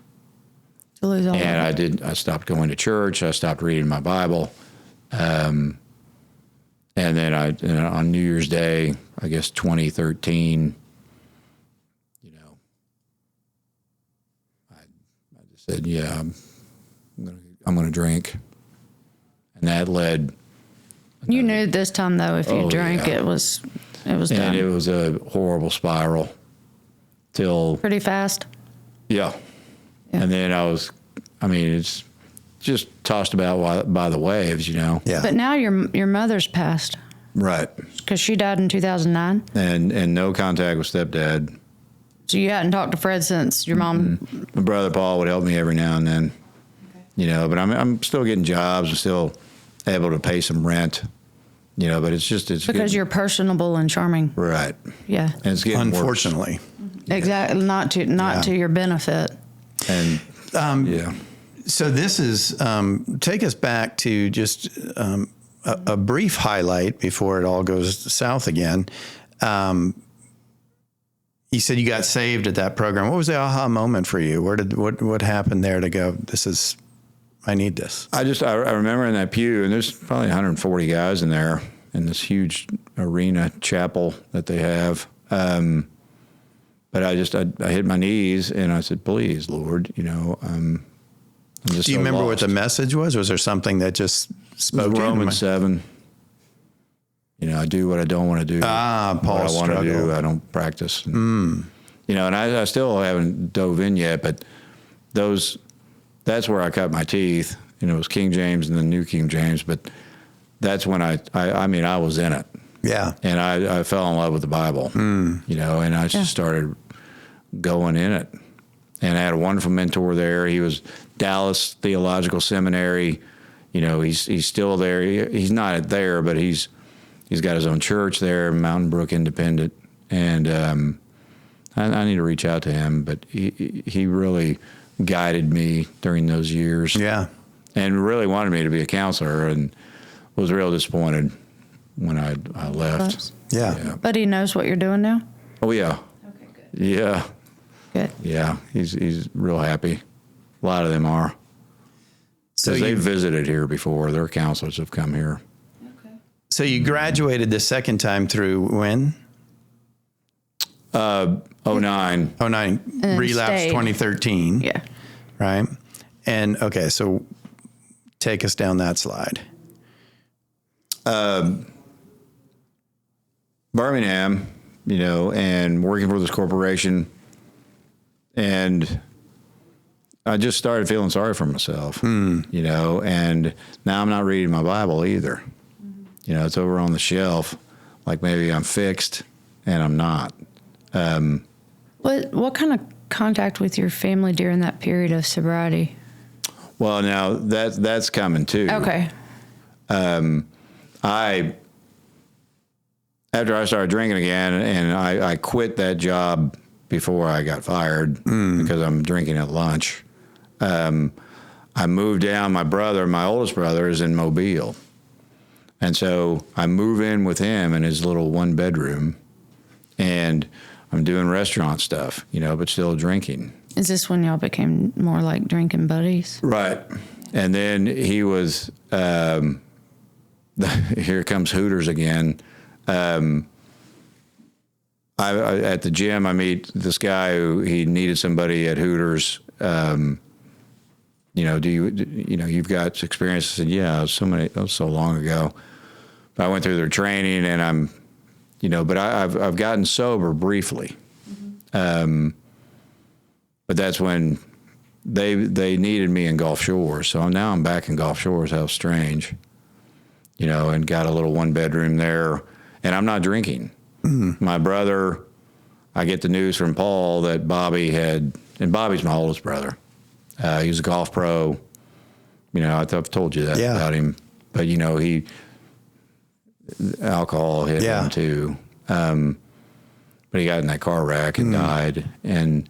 to lose all and I stopped going to church, I stopped reading my Bible, and then on New Year's Day, I guess 2013. Said, "Yeah, I'm going to drink," and that led. You knew this time though, if you drank, it was done. And it was a horrible spiral. Till pretty fast. Yeah, and then it's just tossed about by the waves, you know. Yeah. But now your mother's passed. Right. Because she died in 2009. And no contact with stepdad. So you hadn't talked to Fred since your mom? My brother Paul would help me every now and then. but I'm still getting jobs. I'm still able to pay some rent, but it's because you're personable and charming. Right. Yeah. And it's getting unfortunately. Exactly. Not to your benefit. And So this is, take us back to just a brief highlight before it all goes south again. You said you got saved at that program. What was the aha moment for you? What happened there to go, I need this? I remember in that pew, and there's probably 140 guys in there in this huge arena chapel that they have. But I hit my knees and I said, please, Lord, I'm just Do you remember what the message was? Was there something that just spoke to you? Romans 7. I do what I don't want to do. Paul's what I want to struggle. do, I don't practice. And, and I still haven't dove in yet, but that's where I cut my teeth. It was King James and then New King James, but that's when I was in it. Yeah. And I fell in love with the Bible, and I just started going in it. And I had a wonderful mentor there. He was Dallas Theological Seminary. He's still there. He's not there, but he's got his own church there, Mountain Brook Independent. And I need to reach out to him, but he really guided me during those years. Yeah. And really wanted me to be a counselor, and was real disappointed when I left. Yeah. But he knows what you're doing now? Oh, yeah. Okay, good. Yeah. Good. Yeah. He's real happy. A lot of them are. So they've visited here before. Their counselors have come here. Okay. So you graduated the second time through when? 09. 09. Relapse stayed. 2013. Yeah. Right. And okay, so take us down that slide. Birmingham, and working for this corporation. And I just started feeling sorry for myself, and now I'm not reading my Bible either. It's over on the shelf, like maybe I'm fixed and I'm not. What kind of contact with your family during that period of sobriety? Well, now that's coming too. Okay. After I started drinking again, and I quit that job before I got fired because I'm drinking at lunch. I moved down. My oldest brother is in Mobile. And so I move in with him in his little one bedroom, and I'm doing restaurant stuff, but still drinking. Is this when y'all became more like drinking buddies? Right. And then he was, here comes Hooters again. At the gym, I meet this guy who he needed somebody at Hooters. You've got experience? I said, yeah, that was so long ago. But I went through their training, and I'm, but I've gotten sober briefly. But that's when they needed me in Gulf Shores. So now I'm back in Gulf Shores. How strange, and got a little one bedroom there, and I'm not drinking. My brother, I get the news from Paul that Bobby and Bobby's my oldest brother. He was a golf pro. I've told you that about him, but alcohol hit him too. But he got in that car wreck and died, and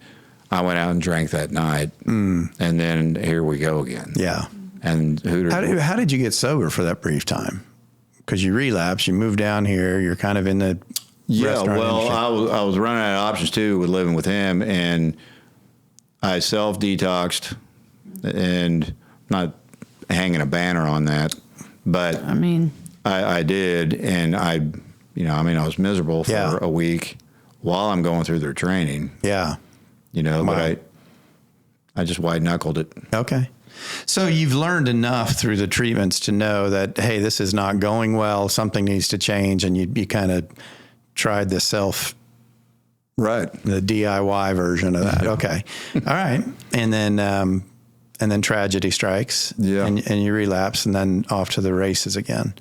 I went out and drank that night, and then here we go again. Yeah. And Hooters. How did you get sober for that brief time? Because you relapsed, you moved down here, you're kind of in the restaurant industry. I was running out of options too with living with him, and I self-detoxed, and not hanging a banner on that, but I did, and I was miserable for a week while I'm going through their training. Yeah. But I just white knuckled it. Okay. So you've learned enough through the treatments to know that, hey, this is not going well, something needs to change, and you kind of tried the the DIY version of that. Okay. All right. And then tragedy strikes. Yeah. And you relapse, and then off to the races again.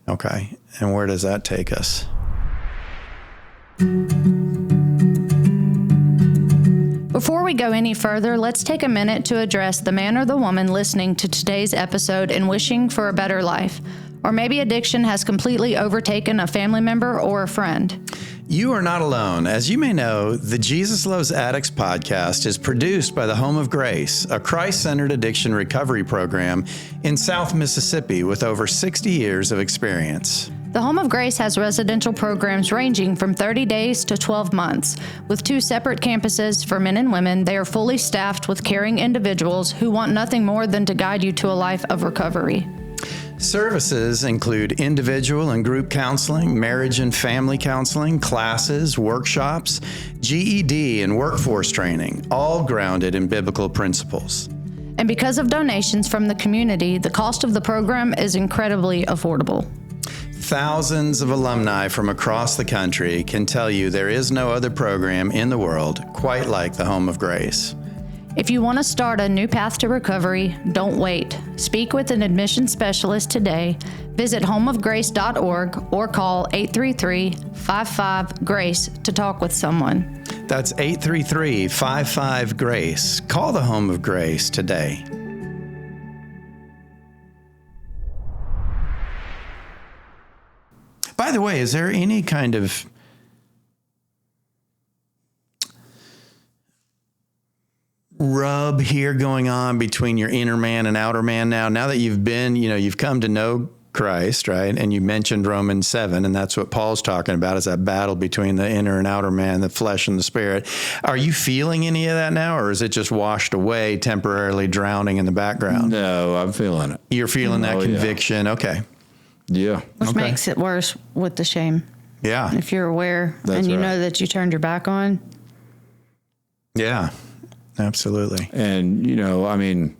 Okay. And where does that take us? Before we go any further, let's take a minute to address the man or the woman listening to today's episode and wishing for a better life. Or maybe addiction has completely overtaken a family member or a friend. You are not alone. As you may know, the Jesus Loves Addicts podcast is produced by the Home of Grace, a Christ-centered addiction recovery program in South Mississippi with over 60 years of experience. The Home of Grace has residential programs ranging from 30 days to 12 months. With 2 separate campuses for men and women, they are fully staffed with caring individuals who want nothing more than to guide you to a life of recovery. Services include individual and group counseling, marriage and family counseling, classes, workshops, GED, and workforce training, all grounded in biblical principles. And because of donations from the community, the cost of the program is incredibly affordable. Thousands of alumni from across the country can tell you there is no other program in the world quite like the Home of Grace. If you want to start a new path to recovery, don't wait. Speak with an admission specialist today. Visit homeofgrace.org or call 833-55-GRACE to talk with someone. That's 833-55-GRACE. Call the Home of Grace today. By the way, is there any kind of rub here going on between your inner man and outer man now that you've been, you've come to know Christ, right? And you mentioned Romans 7, and that's what Paul's talking about, is that battle between the inner and outer man, the flesh and the spirit. Are you feeling any of that now, or is it just washed away, temporarily drowning in the background? No, I'm feeling it. You're feeling that conviction. Yeah. Okay. Yeah. Which makes it worse with the shame. Yeah. If you're aware and you know that you turned your back on. Yeah. Absolutely. And,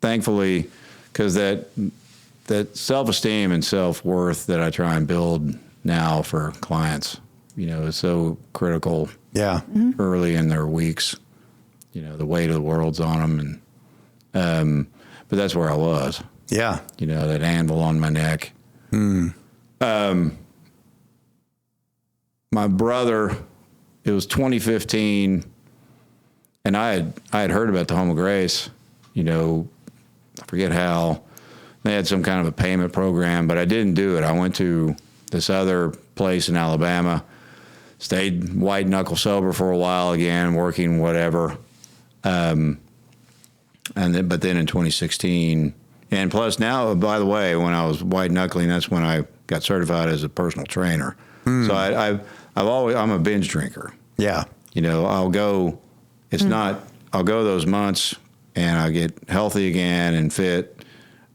thankfully, because that self-esteem and self-worth that I try and build now for clients, is so critical. Yeah. Early in their weeks, the weight of the world's on them. But that's where I was. Yeah. That anvil on my neck. My brother, it was 2015. And I had heard about the Home of Grace, I forget how. They had some kind of a payment program, but I didn't do it. I went to this other place in Alabama, stayed white knuckle sober for a while again, working whatever. But then in 2016, and plus now, by the way, when I was white knuckling, that's when I got certified as a personal trainer. So I'm a binge drinker. Yeah. I'll go. It's not, I'll go those months and I get healthy again and fit.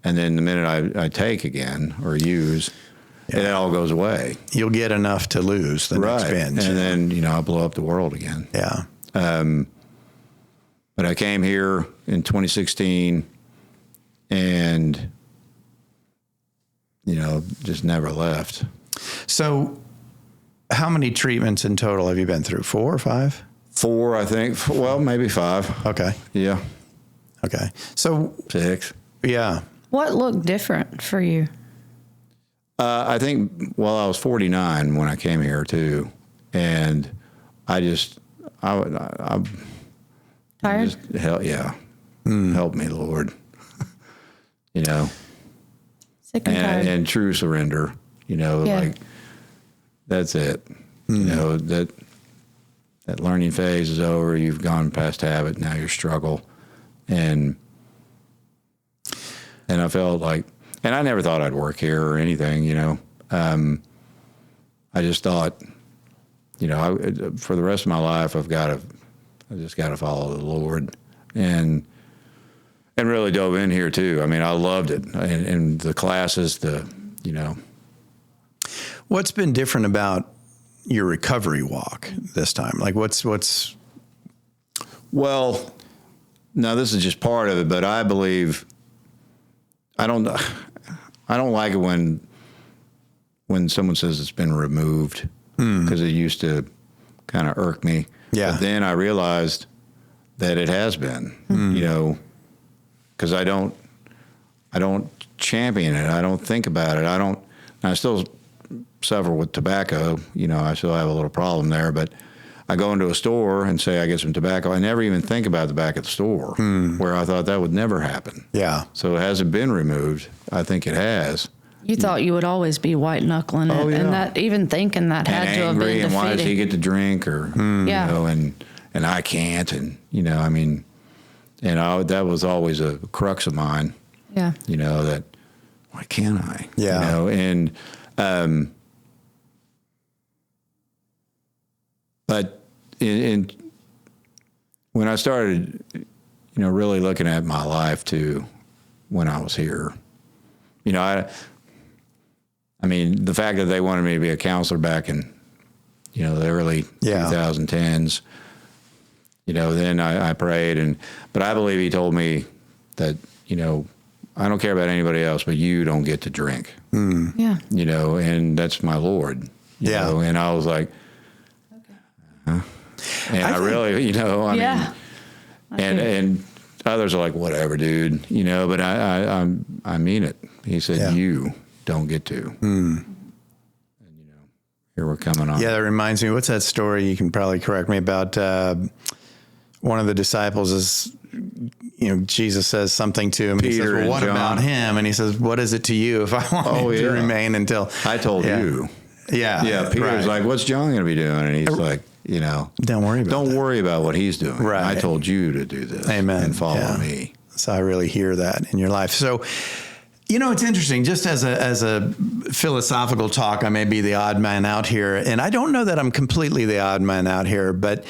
And then the minute I take again or use, it all goes away. You'll get enough to lose the next binge. And then, I blow up the world again. Yeah. But I came here in 2016 and, just never left. So how many treatments in total have you been through? 4 or 5? 4, I think. Well, maybe 5. Okay. Yeah. Okay. So 6. Yeah. What looked different for you? I think, I was 49 when I came here too. And I tired? Help me, Lord. Sick and tired. And true surrender, like that's it. That learning phase is over. You've gone past habit. Now you struggle. And I felt like, and I never thought I'd work here or anything, I just thought, for the rest of my life, I just got to follow the Lord. And really dove in here too. I mean, I loved it. And the classes, What's been different about your recovery walk this time? Like what's Well, no, this is just part of it, but I believe I don't like it when someone says it's been removed, because it used to kind of irk me. Yeah. But then I realized that it has been, because I don't champion it. I don't think about it. I still suffer with tobacco. I still have a little problem there, but I go into a store and say I get some tobacco. I never even think about the back of the store, where I thought that would never happen. Yeah. So it hasn't been removed. I think it has. You thought you would always be white knuckling it, and that even thinking that had to have been defeating. And why does he get to drink, or you know, and I can't, and you know, I mean, and that was always a crux of mine. Yeah. You know, that why can't I? Yeah. You know, and but in when I started, you know, really looking at my life too, when I was here, you know, I mean, the fact that they wanted me to be a counselor back in, you know, the early 2010s, you know, then I prayed, but I believe he told me that, you know, I don't care about anybody else, but you don't get to drink. Yeah. You know, and that's my Lord. You know? And I was like, and I really, you know, I mean, and others are like, whatever, dude, you know, but I mean it. He said, you don't get to. And, you know, here we're coming on. Yeah, that reminds me, what's that story? You can probably correct me about one of the disciples is, you know, Jesus says something to him. Peter, he says, well, what John. about him? And he says, what is it to you if I want to remain until... I told you. Yeah. Yeah, Peter's like, what's John going to be doing? And he's like, you know, don't worry about what he's doing. Right. I told you to do this. Amen. And follow me. So I really hear that in your life. So, you know, it's interesting, just as a philosophical talk, I may be the odd man out here, and I don't know that I'm completely the odd man out here, but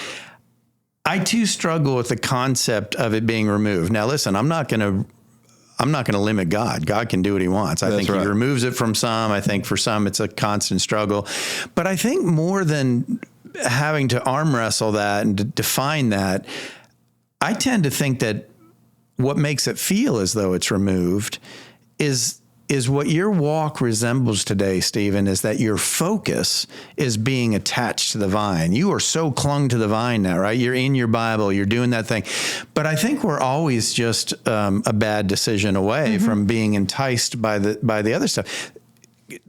I too struggle with the concept of it being removed. Now, listen, I'm not going to limit God. God can do what he wants. I think he removes it from some. I think for some it's a constant struggle. But I think more than having to arm wrestle that and define that, I tend to think that what makes it feel as though it's removed is what your walk resembles today, Stephen, is that your focus is being attached to the vine. You are so clung to the vine now, right? You're in your Bible, you're doing that thing. But I think we're always just a bad decision away from being enticed by the other stuff.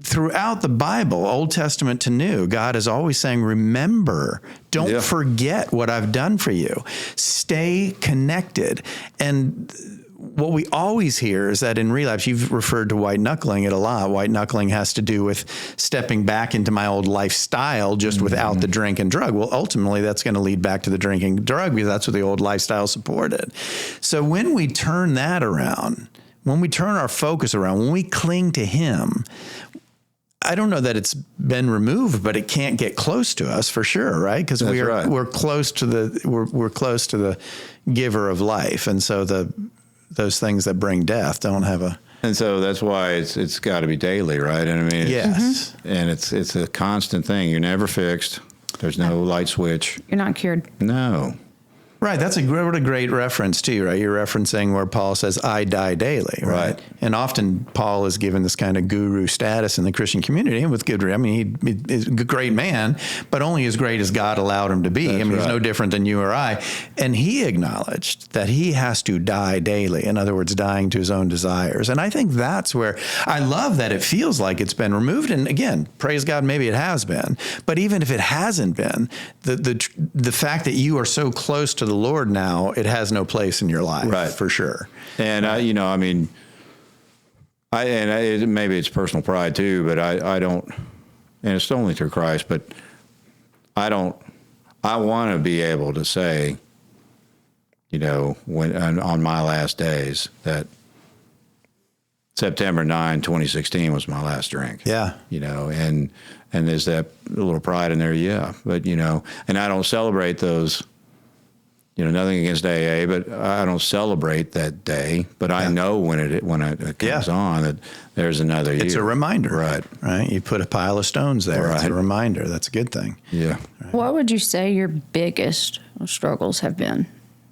Throughout the Bible, Old Testament to New, God is always saying, remember, don't forget what I've done for you. Stay connected. And what we always hear is that in relapse, you've referred to white knuckling it a lot. White knuckling has to do with stepping back into my old lifestyle just without the drink and drug. Well, ultimately, that's going to lead back to the drinking and drug because that's what the old lifestyle supported. So when we turn that around, when we turn our focus around, when we cling to him, I don't know that it's been removed, but it can't get close to us for sure, right? Because we're close to the giver of life, and so those things that bring death don't have a. And so that's why it's got to be daily, right? And I mean, yes, and it's a constant thing. You're never fixed. There's no light switch. You're not cured. No. Right. That's what a great reference too, right? You're referencing where Paul says, I die daily, right? And often Paul is given this kind of guru status in the Christian community, and with good, I mean, he's a great man, but only as great as God allowed him to be. That's he's no different than you or I. And he acknowledged that he has to die daily. In other words, dying to his own desires. And I think that's where I love that it feels like it's been removed. And again, praise God, maybe it has been. But even if it hasn't been, the fact that you are so close to the Lord now, it has no place in your life, right? For sure. And you know, I mean, maybe it's personal pride too, but I don't, and it's only through Christ, but I want to be able to say, you know, when on my last days that September 9, 2016 was my last drink. Yeah. You know, and there's that little pride in there, yeah. But you know, and I don't celebrate those. You know, nothing against AA, but I don't celebrate that day. But I know when it comes on that there's another year. It's a reminder, right? You put a pile of stones there. Right. It's a reminder. That's a good thing. Yeah. Right. What would you say your biggest struggles have been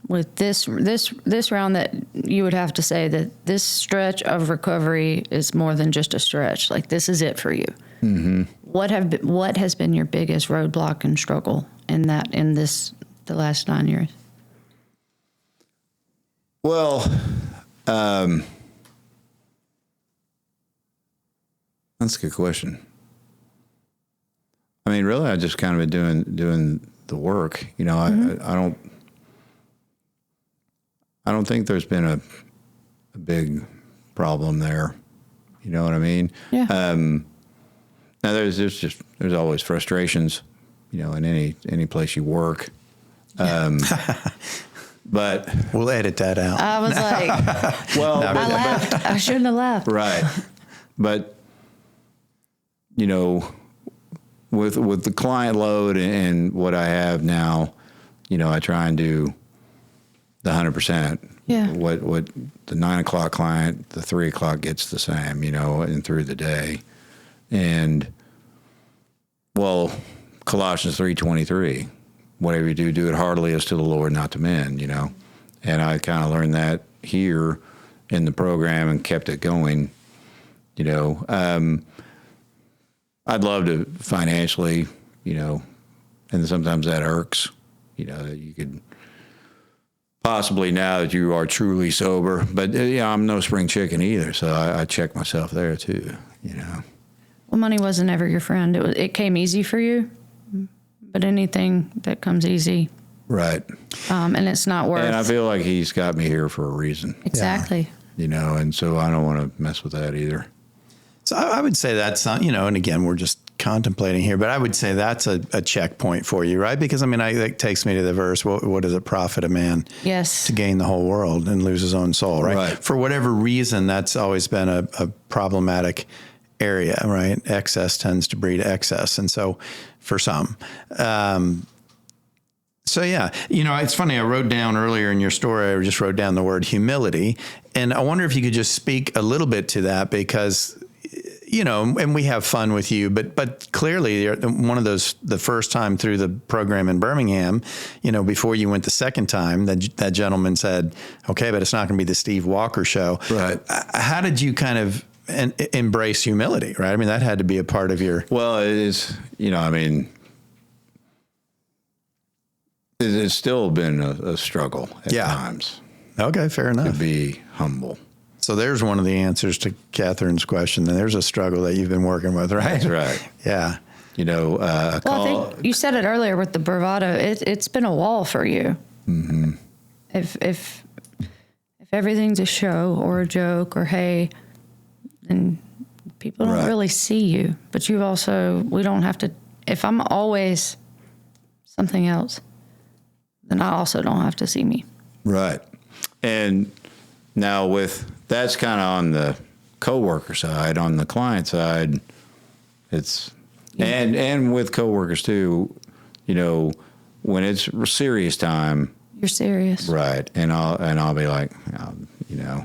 with this round? That you would have to say that this stretch of recovery is more than just a stretch. Like this is it for you. Mm-hmm. What has been your biggest roadblock and struggle in the last 9 years? Well, that's a good question. I mean, really, I just kind of been doing the work. You know, I don't think there's been a big problem there. You know what I mean? Yeah. Now there's always frustrations, you know, in any place you work. But we'll edit that out. I was like, well, I laughed. I shouldn't have laughed. Right. But, you know, with the client load and what I have now, you know, I try and do the 100%. Yeah. What the 9 o'clock client, the 3 o'clock gets the same, you know, and through the day. And, well, Colossians 3:23, whatever you do, do it heartily as to the Lord, not to men, you know. And I kind of learned that here in the program and kept it going, you know. I'd love to financially, you know, and sometimes that irks, you know, that you could possibly now that you are truly sober. But, yeah, I'm no spring chicken either, so I check myself there too, you know. Well, money wasn't ever your friend. It came easy for you, but anything that comes easy. Right. And it's not worth. And I feel like he's got me here for a reason. Exactly. Yeah. You know, and so I don't want to mess with that either. So I would say that's, you know, and again, we're just contemplating here, but I would say that's a checkpoint for you, right? Because, I mean, that takes me to the verse, what does it profit a man Yes. to gain the whole world and lose his own soul, right? Right. For whatever reason, that's always been a problematic area, right? Excess tends to breed excess. And so for some, so yeah, you know, it's funny. I wrote down earlier in your story, I just wrote down the word humility. And I wonder if you could just speak a little bit to that because, you know, and we have fun with you, but clearly one of those, the first time through the program in Birmingham, you know, before you went the second time, that gentleman said, okay, but it's not going to be the Steve Walker show. Right. How did you kind of embrace humility, right? I mean, that had to be a part of your... Well, it is, you know, I mean, it's still been a struggle at times. Okay, fair enough. To be humble. So there's one of the answers to Kathryn's question. And there's a struggle that you've been working with, right? That's right. Yeah. You know, I think you said it earlier with the bravado. It's been a wall for you. Mm-hmm. If everything's a show or a joke or hey, then people don't really see you. But we don't have to. If I'm always something else, then I also don't have to see me. Right. And now that's kind of on the coworker side. On the client side, it's and with coworkers too. You know, when it's serious time, you're serious, right? And I'll be like, you know,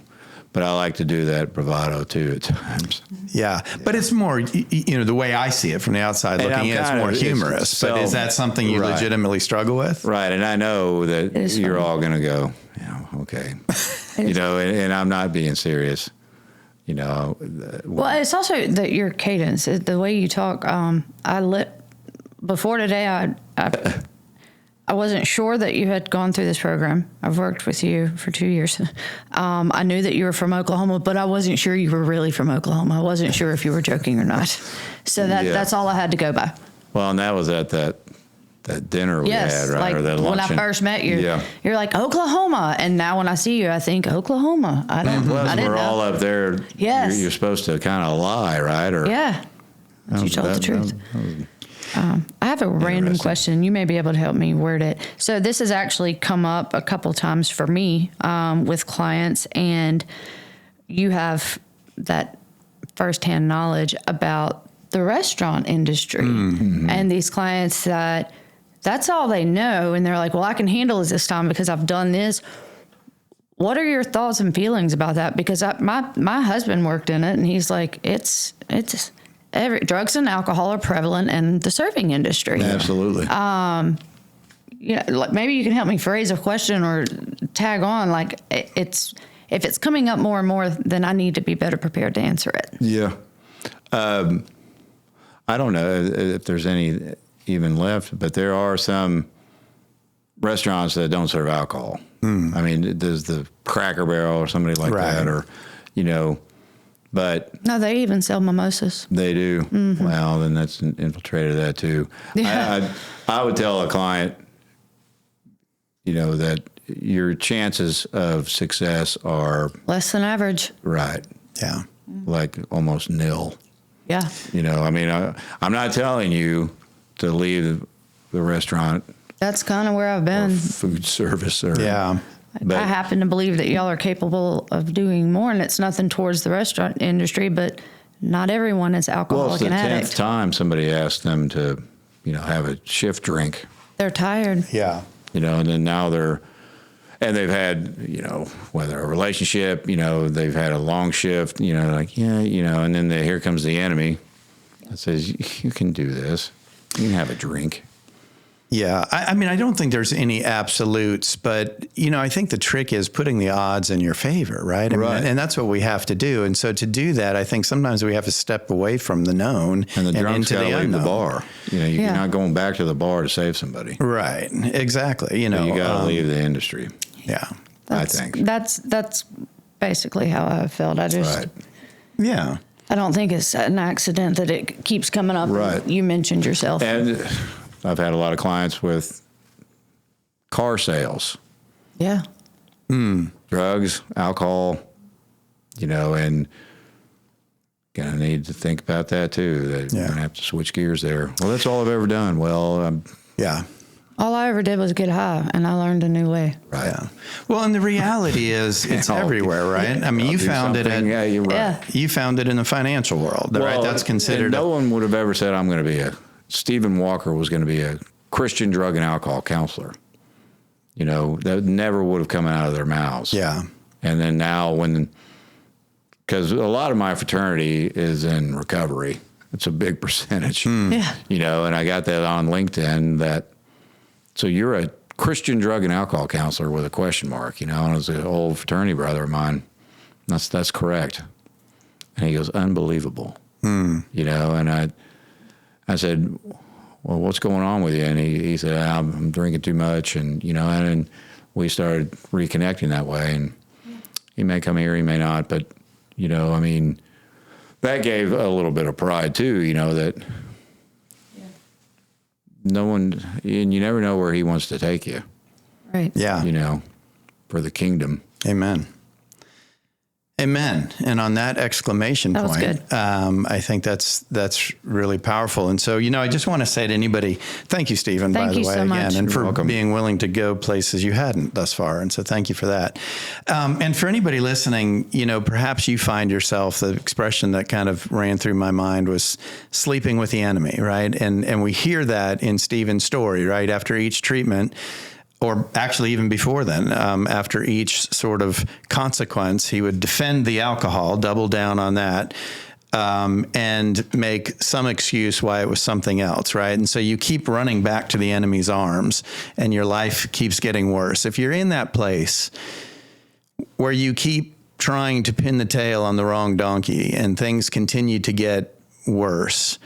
but I like to do that bravado too at times. Yeah, but it's more, you know, the way I see it from the outside looking in, it's more humorous. But is that something you legitimately struggle with? Right, and I know that you're all going to go, yeah, okay. You know, and I'm not being serious, you know. Well, it's also your cadence, the way you talk. Before today, I wasn't sure that you had gone through this program. I've worked with you for 2 years. I knew that you were from Oklahoma, but I wasn't sure you were really from Oklahoma. I wasn't sure if you were joking or not. So that's all I had to go by. Well, and that was at that dinner we had, right? Like or that when luncheon. I first met you, you're like, Oklahoma. And now when I see you, I think, Oklahoma. I didn't we're know. all up there. Yes. You're supposed to kind of lie, right? Or you told the truth. I have a random question. You may be able to help me word it. So this has actually come up a couple times for me with clients, and you have that firsthand knowledge about the restaurant industry and these clients that's all they know. And they're like, well, I can handle it this time because I've done this. What are your thoughts and feelings about that? Because my husband worked in it, and he's like, it's drugs and alcohol are prevalent in the serving industry. Absolutely. Maybe you can help me phrase a question or tag on. Like, if it's coming up more and more, then I need to be better prepared to answer it. Yeah. I don't know if there's any even left, but there are some restaurants that don't serve alcohol. I mean, does the Cracker Barrel or somebody like that, or, you know, But No, they even sell mimosas. they do. Mm-hmm. Well, then that's infiltrated that too. Yeah. I would tell a client, that your chances of success are Less than average. right. Yeah. Like almost nil. Yeah. I'm not telling you to leave the restaurant That's kind of where I've or been. food service or But I happen to believe that y'all are capable of doing more, and it's nothing towards the restaurant industry, but not everyone is well, alcoholic it's the and 10th addict. time somebody asked them to, have a shift drink. They're tired. Yeah. And then now they've had, whether a relationship, they've had a long shift, and then here comes the enemy that says, you can do this. You can have a drink. Yeah. I mean, I don't think there's any absolutes, but, I think the trick is putting the odds in your favor, right? Right. And that's what we have to do. And so to do that, I think sometimes we have to step away from the known And the drunk's got to leave the unknown. bar. You're not going back to the bar to save somebody. Right. Exactly. You got to leave the industry. Yeah. I think. That's basically how I felt. Right. Yeah. I don't think it's an accident that it keeps coming up. Right. You mentioned yourself. And I've had a lot of clients with car sales. Yeah. Drugs, alcohol, and gonna need to think about that too. That you're gonna have to switch gears there. Well, that's all I've ever done. Well, Yeah. All I ever did was get high, and I learned a new way. right. Yeah. Well, and the reality is it's everywhere, right? I mean, you found it you're right. Yeah. you found it in the financial world, right? That's considered. And no one would have ever said I'm going to be Stephen Walker was going to be a Christian drug and alcohol counselor. That never would have come out of their mouths. Yeah. And then now because a lot of my fraternity is in recovery. It's a big percentage. Yeah. And I got that on LinkedIn so you're a Christian drug and alcohol counselor with a question mark, and as an old fraternity brother of mine, that's correct. And he goes, unbelievable. And I said, well, what's going on with you? And he said, I'm drinking too much. And, and we started reconnecting that way. And he may come here, he may not. But, that gave a little bit of pride too, that no one, and you never know where he wants to take you. Right. Yeah. For the kingdom. Amen. Amen. And on that exclamation That was point, good. I think that's really powerful. And so, I just want to say to anybody, thank you, Stephen, by Thank the you way, so again, much. and You're for welcome. being willing to go places you hadn't thus far. And so thank you for that. And for anybody listening, perhaps you find yourself, the expression that kind of ran through my mind was sleeping with the enemy, right? And we hear that in Stephen's story, right? After each treatment, or actually even before then, after each sort of consequence, he would defend the alcohol, double down on that, and make some excuse why it was something else, right? And so you keep running back to the enemy's arms, and your life keeps getting worse. If you're in that place where you keep trying to pin the tail on the wrong donkey and things continue to get worse,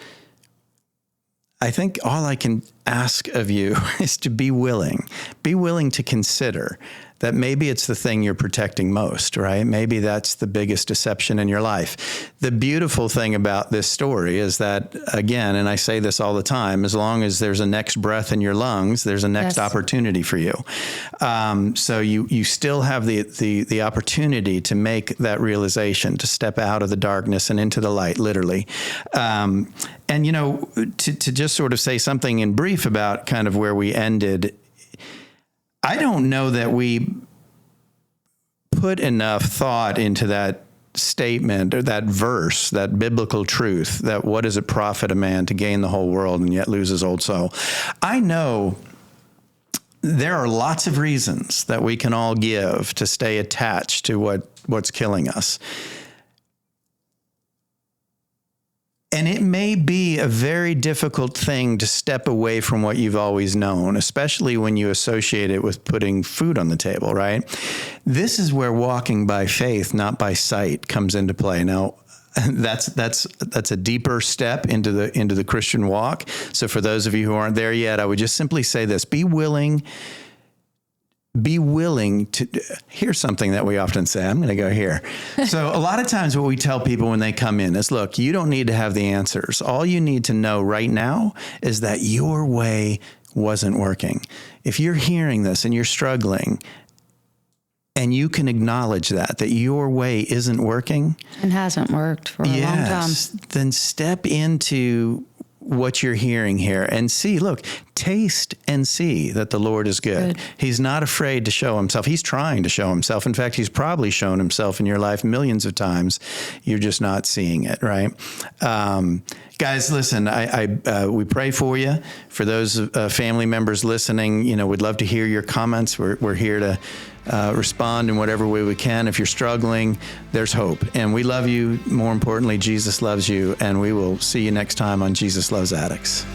I think all I can ask of you is to be willing to consider that maybe it's the thing you're protecting most, right? Maybe that's the biggest deception in your life. The beautiful thing about this story is that, again, and I say this all the time, as long as there's a next breath in your lungs, there's a next opportunity for you. So you still have the opportunity to make that realization, to step out of the darkness and into the light, literally. And, to just sort of say something in brief about kind of where we ended, I don't know that we put enough thought into that statement or that verse, that biblical truth, that what does it profit a man to gain the whole world and yet lose his old soul? I know there are lots of reasons that we can all give to stay attached to what's killing us. And it may be a very difficult thing to step away from what you've always known, especially when you associate it with putting food on the table, right? This is where walking by faith, not by sight, comes into play. Now, that's a deeper step into the Christian walk. So for those of you who aren't there yet, I would just simply say this: be willing be willing to, here's something that we often say, I'm going to go here. So a lot of times what we tell people when they come in is, look, you don't need to have the answers. All you need to know right now is that your way wasn't working. If you're hearing this and you're struggling, and you can acknowledge that your way isn't working. And hasn't worked for a long time. Then step into what you're hearing here and see, look, taste and see that the Lord is good. He's not afraid to show himself. He's trying to show himself. In fact, he's probably shown himself in your life millions of times. You're just not seeing it, right? Guys, listen, we pray for you. For those family members listening, we'd love to hear your comments. We're here to respond in whatever way we can. If you're struggling, there's hope. And we love you. More importantly, Jesus loves you. And we will see you next time on Jesus Loves Addicts.